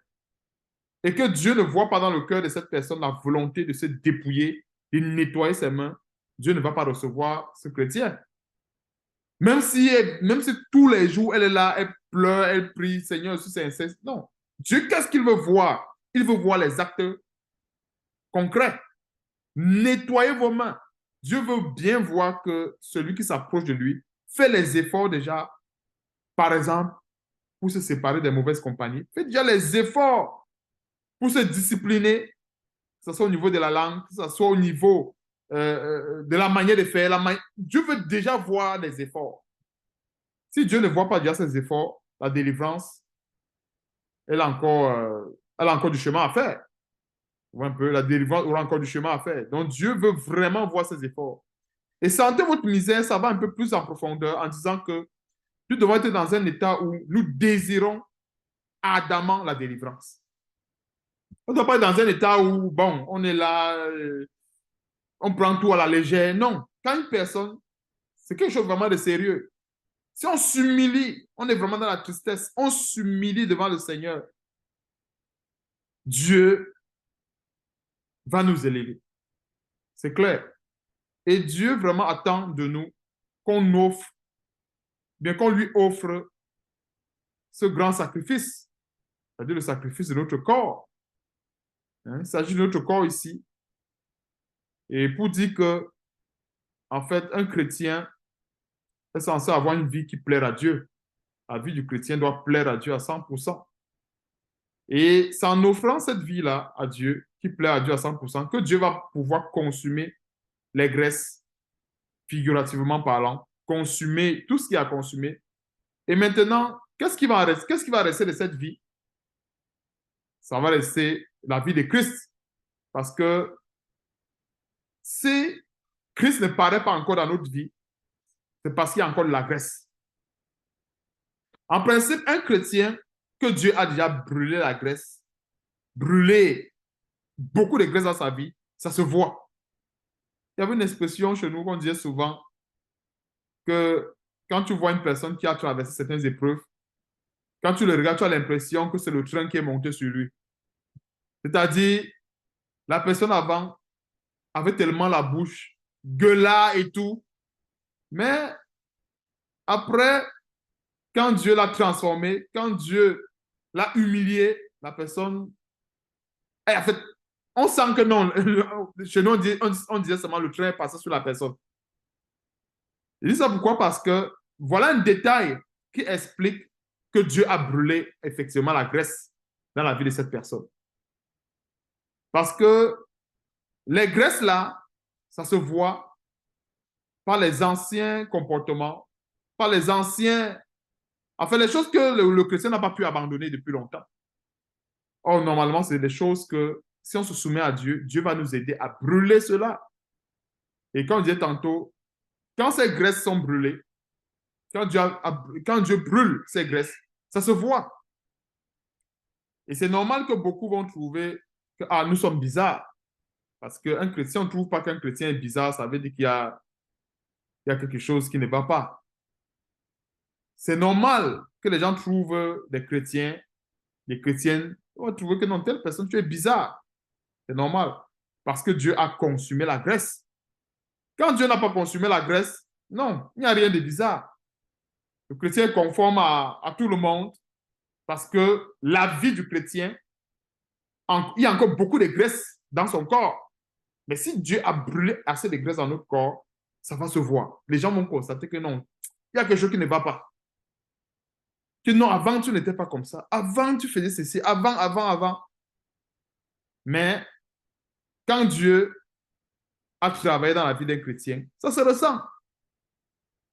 et que Dieu ne voit pas dans le cœur de cette personne la volonté de se dépouiller, de nettoyer ses mains, Dieu ne va pas recevoir ce chrétien. Même si tous les jours, elle est là, elle pleure, elle prie, Seigneur, je suis sincère. Non. Dieu, qu'est-ce qu'il veut voir? Il veut voir les actes concrets. Nettoyez vos mains. Dieu veut bien voir que celui qui s'approche de lui fait les efforts déjà, par exemple, pour se séparer des mauvaises compagnies. Fait déjà les efforts pour se discipliner, que ce soit au niveau de la langue, que ce soit au niveau de la manière de faire. Dieu veut déjà voir les efforts. Si Dieu ne voit pas déjà ces efforts, la délivrance, elle a encore du chemin à faire. Un peu, la délivrance aura encore du chemin à faire. Donc Dieu veut vraiment voir ces efforts. Et sentez votre misère, ça va un peu plus en profondeur en disant que nous devons être dans un état où nous désirons ardemment la délivrance. On ne doit pas être dans un état où, bon, on est là, on prend tout à la légère. Non. Quand une personne, c'est quelque chose vraiment de sérieux. Si on s'humilie, on est vraiment dans la tristesse, on s'humilie devant le Seigneur, Dieu va nous élever. C'est clair. Et Dieu vraiment attend de nous qu'on offre, bien qu'on lui offre ce grand sacrifice, c'est-à-dire le sacrifice de notre corps. Il s'agit de notre corps ici. Et pour dire que, en fait, un chrétien est censé avoir une vie qui plaire à Dieu. La vie du chrétien doit plaire à Dieu à 100%. Et c'est en offrant cette vie-là à Dieu, qui plaît à Dieu à 100%, que Dieu va pouvoir consumer les graisses, figurativement parlant, consumer tout ce qu'il a consumé. Et maintenant, qu'est-ce qui va rester? Qu'est-ce qui va rester de cette vie? Ça va rester la vie de Christ. Parce que si Christ ne paraît pas encore dans notre vie, c'est parce qu'il y a encore de la graisse. En principe, un chrétien que Dieu a déjà brûlé la graisse, brûlé beaucoup de graisse dans sa vie, ça se voit. Il y avait une expression chez nous qu'on disait souvent que quand tu vois une personne qui a traversé certaines épreuves, quand tu le regardes, tu as l'impression que c'est le train qui est monté sur lui. C'est-à-dire, la personne avant avait tellement la bouche, gueula et tout, mais après, quand Dieu l'a transformé, quand Dieu l'a humilié, la personne, en fait, on sent que non, chez nous, on disait seulement le train est passé sur la personne. Je dis ça pourquoi? Parce que voilà un détail qui explique que Dieu a brûlé effectivement la graisse dans la vie de cette personne. Parce que les graisses là, ça se voit par les anciens comportements, par les anciens, enfin les choses que le chrétien n'a pas pu abandonner depuis longtemps. Or, normalement, c'est des choses que si on se soumet à Dieu, Dieu va nous aider à brûler cela. Et comme je disais tantôt, quand ces graisses sont brûlées, quand Dieu brûle ces graisses, ça se voit. Et c'est normal que beaucoup vont trouver que nous sommes bizarres. Parce qu'un chrétien, on ne trouve pas qu'un chrétien est bizarre, ça veut dire qu'il y a quelque chose qui ne va pas. C'est normal que les gens trouvent des chrétiens, des chrétiennes, on va trouver que non, telle personne, tu es bizarre. C'est normal. Parce que Dieu a consumé la graisse. Quand Dieu n'a pas consumé la graisse, non, il n'y a rien de bizarre. Le chrétien est conforme à tout le monde parce que la vie du chrétien, il y a encore beaucoup de graisse dans son corps. Mais si Dieu a brûlé assez de graisse dans notre corps, ça va se voir. Les gens vont constater que non, il y a quelque chose qui ne va pas. Que non, avant, tu n'étais pas comme ça. Avant, tu faisais ceci. Avant. Mais quand Dieu a travaillé dans la vie d'un chrétien, ça se ressent.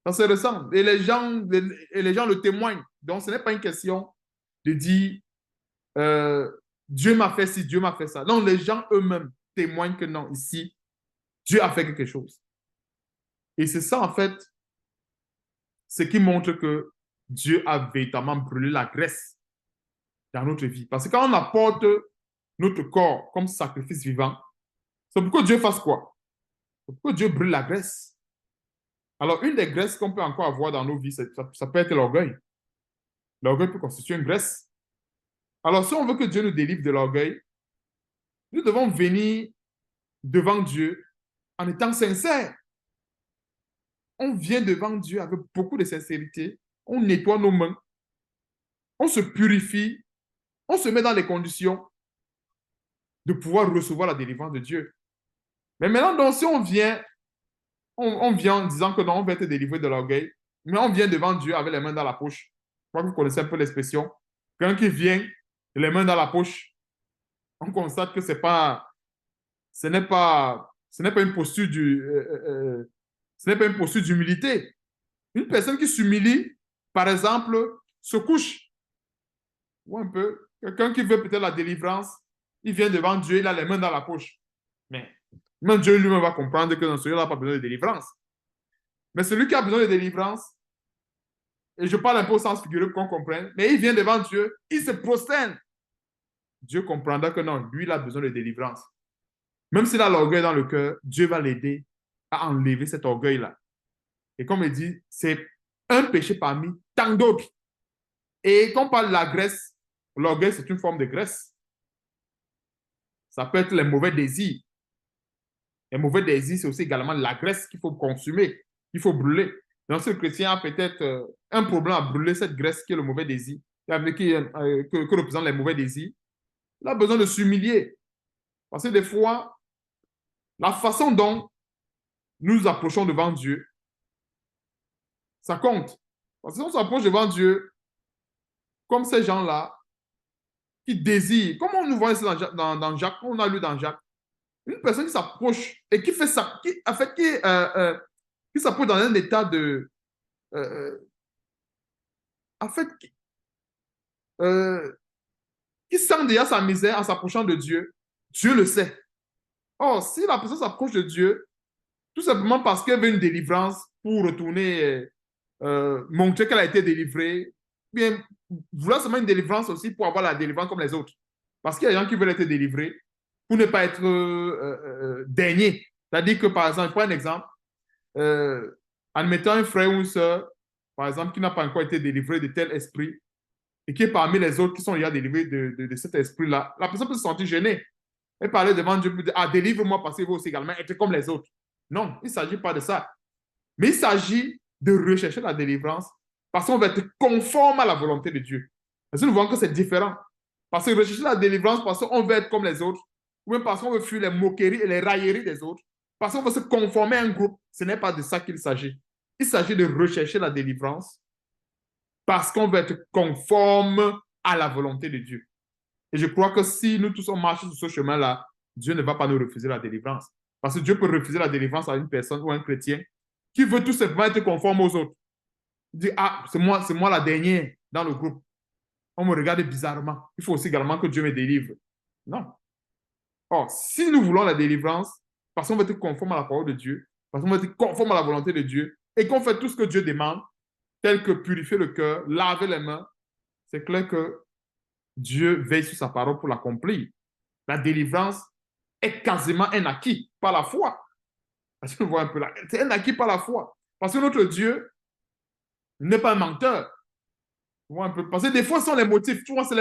Ça se ressent. Et les gens le témoignent. Donc, ce n'est pas une question de dire Dieu m'a fait ci, Dieu m'a fait ça. Non, les gens eux-mêmes témoignent que non, ici, Dieu a fait quelque chose. Et c'est ça, en fait, ce qui montre que Dieu a véritablement brûlé la graisse dans notre vie. Parce que quand on apporte notre corps comme sacrifice vivant, c'est pour que Dieu fasse quoi? C'est pour que Dieu brûle la graisse. Alors, une des graisses qu'on peut encore avoir dans nos vies, ça peut être l'orgueil. L'orgueil peut constituer une graisse. Alors, si on veut que Dieu nous délivre de l'orgueil, nous devons venir devant Dieu en étant sincères. On vient devant Dieu avec beaucoup de sincérité, on nettoie nos mains, on se purifie, on se met dans les conditions de pouvoir recevoir la délivrance de Dieu. Mais maintenant, donc, si on vient en disant que non, on va être délivré de l'orgueil, mais on vient devant Dieu avec les mains dans la poche. Je crois que vous connaissez un peu l'expression. Quelqu'un qui vient, les mains dans la poche, on constate que ce n'est pas une posture ce n'est pas une posture d'humilité. Une personne qui s'humilie, par exemple, se couche. Ou un peu. Quelqu'un qui veut peut-être la délivrance, il vient devant Dieu, il a les mains dans la poche. Mais même Dieu lui-même va comprendre que dans celui-là, il n'a pas besoin de délivrance. Mais celui qui a besoin de délivrance, et je parle un peu au sens figuré pour qu'on comprenne, mais il vient devant Dieu, il se prosterne. Dieu comprendra que non, lui, il a besoin de délivrance. Même s'il a l'orgueil dans le cœur, Dieu va l'aider à enlever cet orgueil-là. Et comme il dit, c'est un péché parmi tant d'autres. Et quand on parle de la graisse, l'orgueil, c'est une forme de graisse. Ça peut être les mauvais désirs. Les mauvais désirs, c'est aussi également la graisse qu'il faut consumer, qu'il faut brûler. Donc, ce chrétien a peut-être un problème à brûler cette graisse qui est le mauvais désir, que représentent les mauvais désirs. Il a besoin de s'humilier. Parce que des fois, la façon dont nous approchons devant Dieu, ça compte. Parce que si on s'approche devant Dieu comme ces gens-là qui désirent, comme on nous voit ici dans Jacques, on a lu dans Jacques, une personne qui s'approche et qui fait ça, qui s'approche dans un état de, euh, en fait, euh, qui sent déjà sa misère en s'approchant de Dieu, Dieu le sait. Or, si la personne s'approche de Dieu, tout simplement parce qu'elle veut une délivrance pour retourner montrer qu'elle a été délivrée, bien, vouloir seulement une délivrance aussi pour avoir la délivrance comme les autres. Parce qu'il y a des gens qui veulent être délivrés pour ne pas être derniers. C'est-à-dire que, par exemple, je prends un exemple, euh, admettant un frère ou une soeur, par exemple, qui n'a pas encore été délivré de tel esprit, et qui est parmi les autres qui sont déjà délivrés de cet esprit-là, la personne peut se sentir gênée. Elle parler devant Dieu pour dire, ah, délivre-moi parce qu'il veut aussi également être comme les autres. Non, il ne s'agit pas de ça. Mais il s'agit de rechercher la délivrance parce qu'on veut être conforme à la volonté de Dieu. Parce que nous voyons que c'est différent. Parce que rechercher la délivrance parce qu'on veut être comme les autres, ou même parce qu'on veut fuir les moqueries et les railleries des autres, parce qu'on veut se conformer à un groupe, ce n'est pas de ça qu'il s'agit. Il s'agit de rechercher la délivrance parce qu'on veut être conforme à la volonté de Dieu. Et je crois que si nous tous on marche sur ce chemin-là, Dieu ne va pas nous refuser la délivrance. Parce que Dieu peut refuser la délivrance à une personne ou à un chrétien qui veut tout simplement être conforme aux autres. Il dit, ah, c'est moi la dernière dans le groupe. On me regarde bizarrement. Il faut aussi également que Dieu me délivre. Non. Or, si nous voulons la délivrance, parce qu'on veut être conforme à la parole de Dieu, parce qu'on veut être conforme à la volonté de Dieu, et qu'on fait tout ce que Dieu demande, tel que purifier le cœur, laver les mains, c'est clair que Dieu veille sur sa parole pour l'accomplir. La délivrance est quasiment un acquis par la foi. Parce que vous voyez un peu là, c'est un acquis par la foi. Parce que notre Dieu n'est pas un menteur. Vous voyez un peu. Parce que des fois, ce sont les motifs, tu vois, sont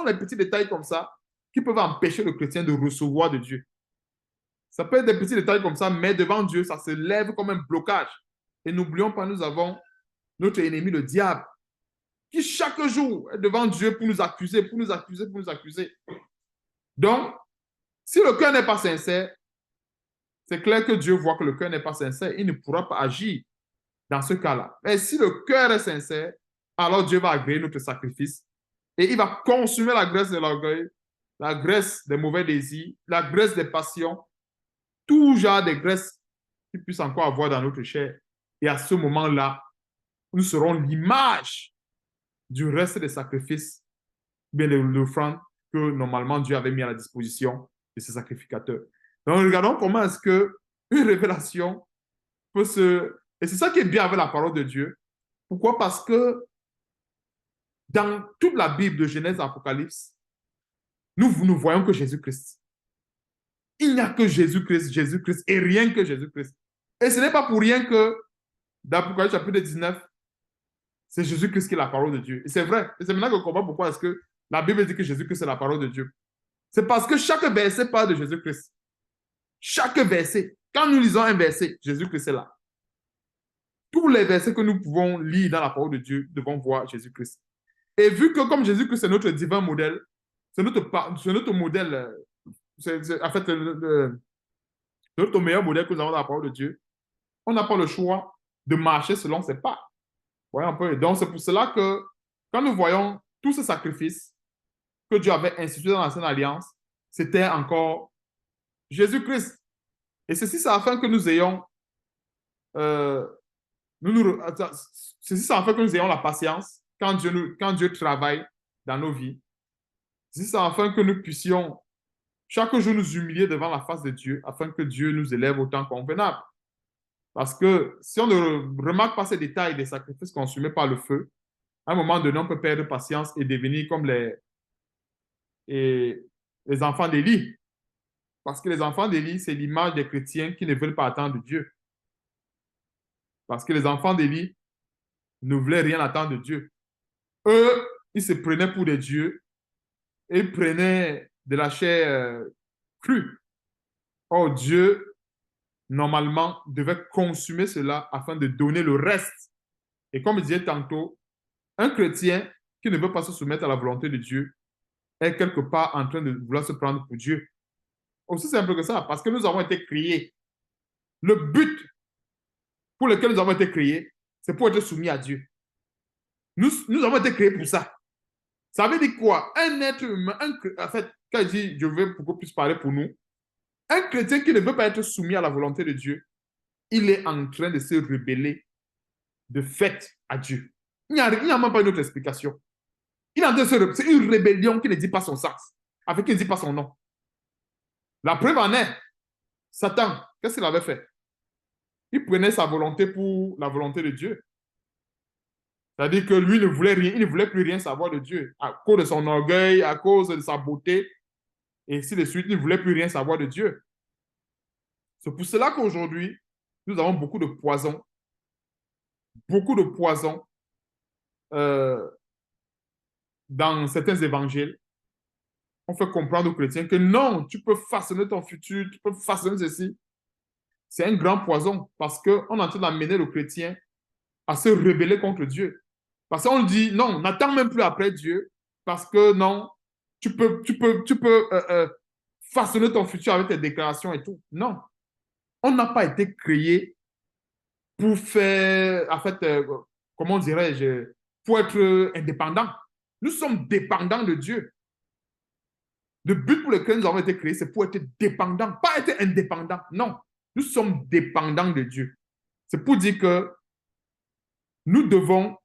les petits détails comme ça qui peuvent empêcher le chrétien de recevoir de Dieu. Ça peut être des petits détails comme ça, mais devant Dieu, ça se lève comme un blocage. Et n'oublions pas, nous avons notre ennemi, le diable, qui chaque jour est devant Dieu pour nous accuser, pour nous accuser, pour nous accuser. Donc, si le cœur n'est pas sincère, c'est clair que Dieu voit que le cœur n'est pas sincère. Il ne pourra pas agir dans ce cas-là. Mais si le cœur est sincère, alors Dieu va agréer notre sacrifice et il va consumer la graisse de l'orgueil, la graisse des mauvais désirs, la graisse des passions, tout genre de graisse qu'il puisse encore avoir dans notre chair. Et à ce moment-là, nous serons l'image du reste des sacrifices, bien de l'offrande que normalement Dieu avait mis à la disposition de ses sacrificateurs. Donc, regardons comment est-ce qu'une révélation peut se... Et c'est ça qui est bien avec la parole de Dieu. Pourquoi? Parce que dans toute la Bible de Genèse à Apocalypse, nous voyons que Jésus-Christ. Il n'y a que Jésus-Christ, Jésus-Christ et rien que Jésus-Christ. Et ce n'est pas pour rien que dans Apocalypse chapitre 19, c'est Jésus-Christ qui est la parole de Dieu. Et c'est vrai. Et c'est maintenant qu'on comprend pourquoi est-ce que la Bible dit que Jésus-Christ est la parole de Dieu. C'est parce que chaque verset parle de Jésus-Christ. Chaque verset. Quand nous lisons un verset, Jésus-Christ est là. Tous les versets que nous pouvons lire dans la parole de Dieu devons voir Jésus-Christ. Et vu que comme Jésus-Christ est notre divin modèle, c'est notre modèle, en fait notre meilleur modèle que nous avons dans la parole de Dieu, on n'a pas le choix de marcher selon ses pas. Voyez un peu. Donc c'est pour cela que quand nous voyons tous ces sacrifices que Dieu avait institués dans l'ancienne alliance, c'était encore Jésus-Christ. Et ceci, c'est afin que nous ayons euh, ceci, c'est afin que nous ayons la patience quand Dieu travaille dans nos vies. Ceci, c'est afin que nous puissions chaque jour nous humilier devant la face de Dieu, afin que Dieu nous élève au temps convenable. Parce que si on ne remarque pas ces détails des sacrifices consumés par le feu, à un moment donné, on peut perdre patience et devenir comme les enfants d'Élie. Parce que les enfants d'Élie, c'est l'image des chrétiens qui ne veulent pas attendre Dieu. Parce que les enfants d'Élie ne voulaient rien attendre de Dieu. Eux, ils se prenaient pour des dieux et ils prenaient de la chair crue. Or, Dieu, normalement, devait consumer cela afin de donner le reste. Et comme je disais tantôt, un chrétien qui ne veut pas se soumettre à la volonté de Dieu est quelque part en train de vouloir se prendre pour Dieu. Aussi simple que ça, parce que nous avons été créés. Le but pour lequel nous avons été créés, c'est pour être soumis à Dieu. Nous avons été créés pour ça. Ça veut dire quoi? Un être humain, en fait, quand je dis, je veux beaucoup plus parler pour nous, un chrétien qui ne veut pas être soumis à la volonté de Dieu, il est en train de se rebeller de fait à Dieu. Il n'y a même pas une autre explication. Il est en train de se rebeller. C'est une rébellion qui ne dit pas son sens, avec qui ne dit pas son nom. La preuve en est, Satan, qu'est-ce qu'il avait fait? Il prenait sa volonté pour la volonté de Dieu. C'est-à-dire que lui ne voulait rien, il ne voulait plus rien savoir de Dieu. À cause de son orgueil, à cause de sa beauté, et ainsi de suite, il ne voulait plus rien savoir de Dieu. C'est pour cela qu'aujourd'hui, nous avons beaucoup de poison euh, dans certains évangiles. On fait comprendre aux chrétiens que non, tu peux façonner ton futur, tu peux façonner ceci. C'est un grand poison parce qu'on est en train d'amener le chrétien à se rebeller contre Dieu. Parce qu'on dit, non, n'attends même plus après Dieu, parce que non, tu peux façonner ton futur avec tes déclarations et tout. Non, on n'a pas été créé pour faire, en fait, comment dirais-je, pour être indépendant. Nous sommes dépendants de Dieu. Le but pour lequel nous avons été créés, c'est pour être dépendants, pas être indépendants. Non, nous sommes dépendants de Dieu. C'est pour dire que nous devons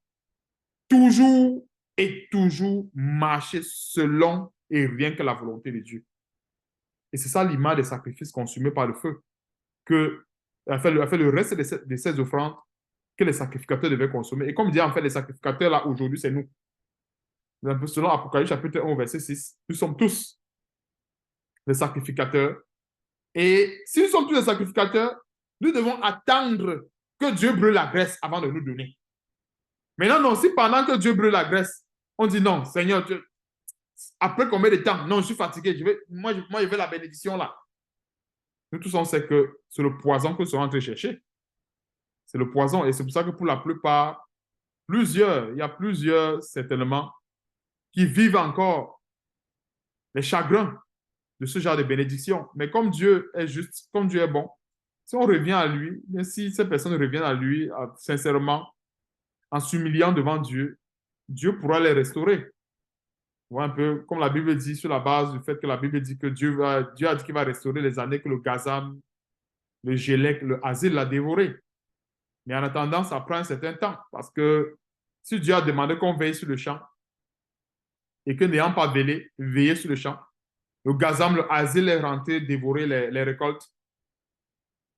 toujours et toujours marcher selon et rien que la volonté de Dieu. Et c'est ça l'image des sacrifices consumés par le feu, que le reste de ces offrandes que les sacrificateurs devaient consommer. Et comme dit en fait les sacrificateurs là aujourd'hui, c'est nous. Selon Apocalypse chapitre 1, verset 6, nous sommes tous les sacrificateurs. Et si nous sommes tous les sacrificateurs, nous devons attendre que Dieu brûle la graisse avant de nous donner. Maintenant, non, si pendant que Dieu brûle la graisse, on dit non, Seigneur, après combien de temps? Non, je suis fatigué, moi, je veux la bénédiction là. Nous tous, on sait que c'est le poison que nous sommes en train de chercher. C'est le poison. Et c'est pour ça que pour la plupart, il y a plusieurs, certainement, qui vivent encore les chagrins de ce genre de bénédiction. Mais comme Dieu est juste, comme Dieu est bon, si on revient à lui, mais si ces personnes reviennent à lui, sincèrement, en s'humiliant devant Dieu, Dieu pourra les restaurer. Un peu comme la Bible dit, sur la base du fait que la Bible dit que Dieu a dit qu'il va restaurer les années que le gazam, le gélec, le asile l'a dévoré. Mais en attendant, ça prend un certain temps. Parce que si Dieu a demandé qu'on veille sur le champ et que n'ayant pas veillé sur le champ, le gazam, le asile est rentré dévorer les récoltes.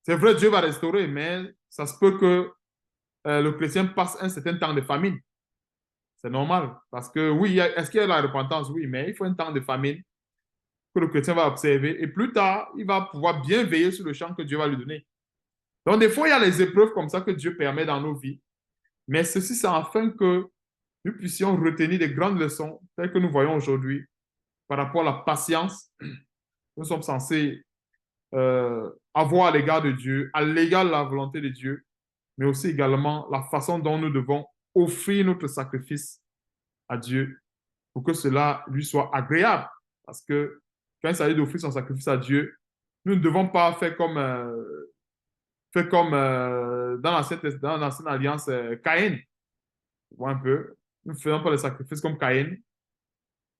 C'est vrai, Dieu va restaurer, mais ça se peut que le chrétien passe un certain temps de famine. C'est normal. Parce que oui, est-ce qu'il y a la repentance? Oui, mais il faut un temps de famine que le chrétien va observer. Et plus tard, il va pouvoir bien veiller sur le champ que Dieu va lui donner. Donc, des fois, il y a les épreuves comme ça que Dieu permet dans nos vies. Mais ceci, c'est afin que nous puissions retenir des grandes leçons telles que nous voyons aujourd'hui par rapport à la patience que nous sommes censés avoir à l'égard de Dieu, à l'égard de la volonté de Dieu, mais aussi également la façon dont nous devons offrir notre sacrifice à Dieu pour que cela lui soit agréable. Parce que quand il s'agit d'offrir son sacrifice à Dieu, nous ne devons pas faire comme, dans l'ancienne alliance Caïn. Tu vois un peu. Nous ne faisons pas les sacrifices comme Caïn.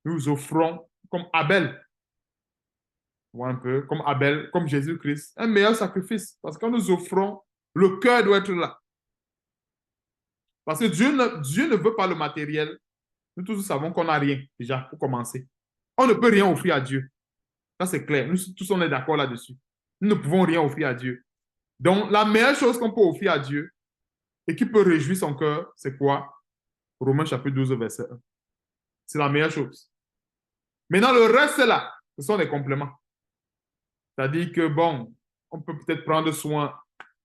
Nous offrons comme Abel. Tu vois un peu. Comme Abel, comme Jésus-Christ. Un meilleur sacrifice. Parce que quand nous offrons, le cœur doit être là. Parce que Dieu ne veut pas le matériel. Nous tous savons qu'on n'a rien, déjà, pour commencer. On ne peut rien offrir à Dieu. Ça, c'est clair. Nous tous, on est d'accord là-dessus. Nous ne pouvons rien offrir à Dieu. Donc, la meilleure chose qu'on peut offrir à Dieu et qui peut réjouir son cœur, c'est quoi? Romains chapitre 12, verset 1. C'est la meilleure chose. Maintenant, le reste, là, ce sont des compléments. C'est-à-dire que, bon, on peut peut-être prendre soin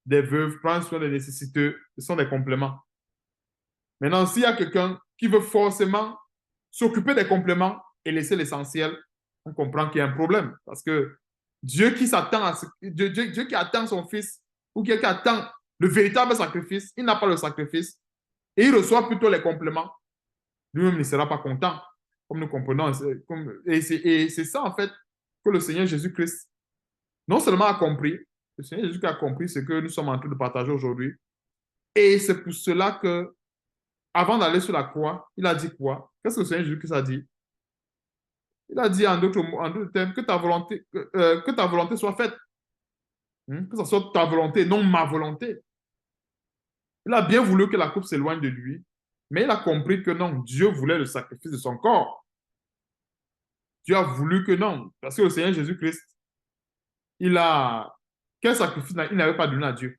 des veuves, prendre soin des nécessiteux. Ce sont des compléments. Maintenant, s'il y a quelqu'un qui veut forcément s'occuper des compléments et laisser l'essentiel, on comprend qu'il y a un problème. Parce que Dieu qui s'attend à Dieu qui attend son fils ou qui attend le véritable sacrifice, il n'a pas le sacrifice et il reçoit plutôt les compléments. Lui-même ne sera pas content, comme nous comprenons. Et c'est ça, en fait, que le Seigneur Jésus-Christ non seulement a compris, le Seigneur Jésus-Christ a compris ce que nous sommes en train de partager aujourd'hui. Et c'est pour cela que avant d'aller sur la croix, il a dit quoi? Qu'est-ce que le Seigneur Jésus-Christ a dit? Il a dit en d'autres termes que ta volonté soit faite. Que ce soit ta volonté, non ma volonté. Il a bien voulu que la coupe s'éloigne de lui, mais il a compris que non, Dieu voulait le sacrifice de son corps. Dieu a voulu que non, parce que le Seigneur Jésus-Christ, il a... Quel sacrifice il n'avait pas donné à Dieu?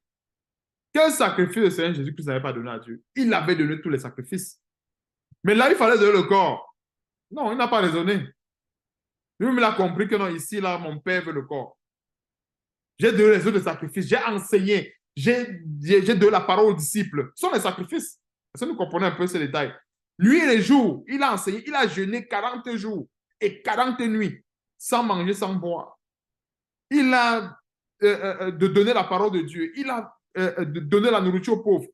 Quel sacrifice le Seigneur Jésus-Christ n'avait pas donné à Dieu? Il avait donné tous les sacrifices. Mais là, il fallait donner le corps. Non, il n'a pas raisonné. Lui-même, il a compris que non, ici, là, mon Père veut le corps. J'ai donné les autres sacrifices, j'ai enseigné, j'ai donné la parole aux disciples. Ce sont les sacrifices. Est-ce que nous comprenons un peu ces détails? Nuit et les jours, il a enseigné, il a jeûné 40 jours et 40 nuits, sans manger, sans boire. Il a de donner la parole de Dieu. Il a de donner la nourriture aux pauvres.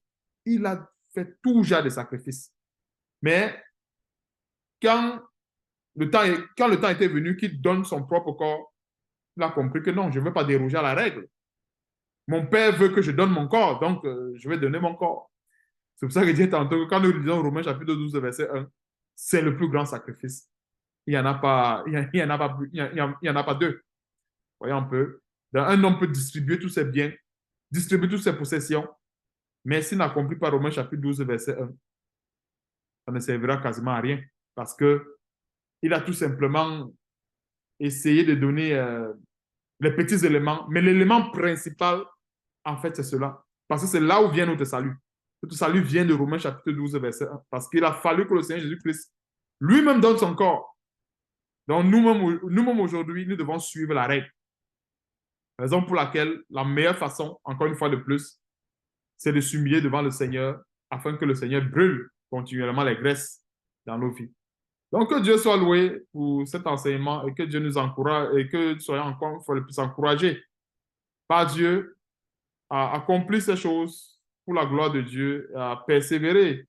Il a fait tout genre de sacrifices. Mais quand quand le temps était venu qu'il donne son propre corps, il a compris que non, je ne veux pas déroger à la règle. Mon père veut que je donne mon corps, donc je vais donner mon corps. C'est pour ça que je disais tantôt que quand nous lisons Romains chapitre 12, verset 1, c'est le plus grand sacrifice. Il n'y en a pas, il y en a pas, il y en a pas deux. Voyons un peu. Un homme peut distribuer tous ses biens, distribuer toutes ses possessions, mais s'il n'accomplit pas Romains chapitre 12, verset 1, ça ne servira quasiment à rien parce que il a tout simplement essayé de donner les petits éléments, mais l'élément principal, en fait, c'est cela. Parce que c'est là où vient notre salut. Notre salut vient de Romains chapitre 12, verset 1. Parce qu'il a fallu que le Seigneur Jésus-Christ lui-même donne son corps. Donc nous-mêmes aujourd'hui, nous devons suivre la règle. Raison pour laquelle la meilleure façon, encore une fois de plus, c'est de s'humilier devant le Seigneur afin que le Seigneur brûle continuellement les graisses dans nos vies. Donc, que Dieu soit loué pour cet enseignement et que Dieu nous encourage et que nous soyons encore une fois de plus encouragés par Dieu à accomplir ces choses pour la gloire de Dieu, à persévérer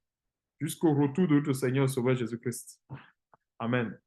jusqu'au retour de notre Seigneur Sauveur Jésus-Christ. Amen.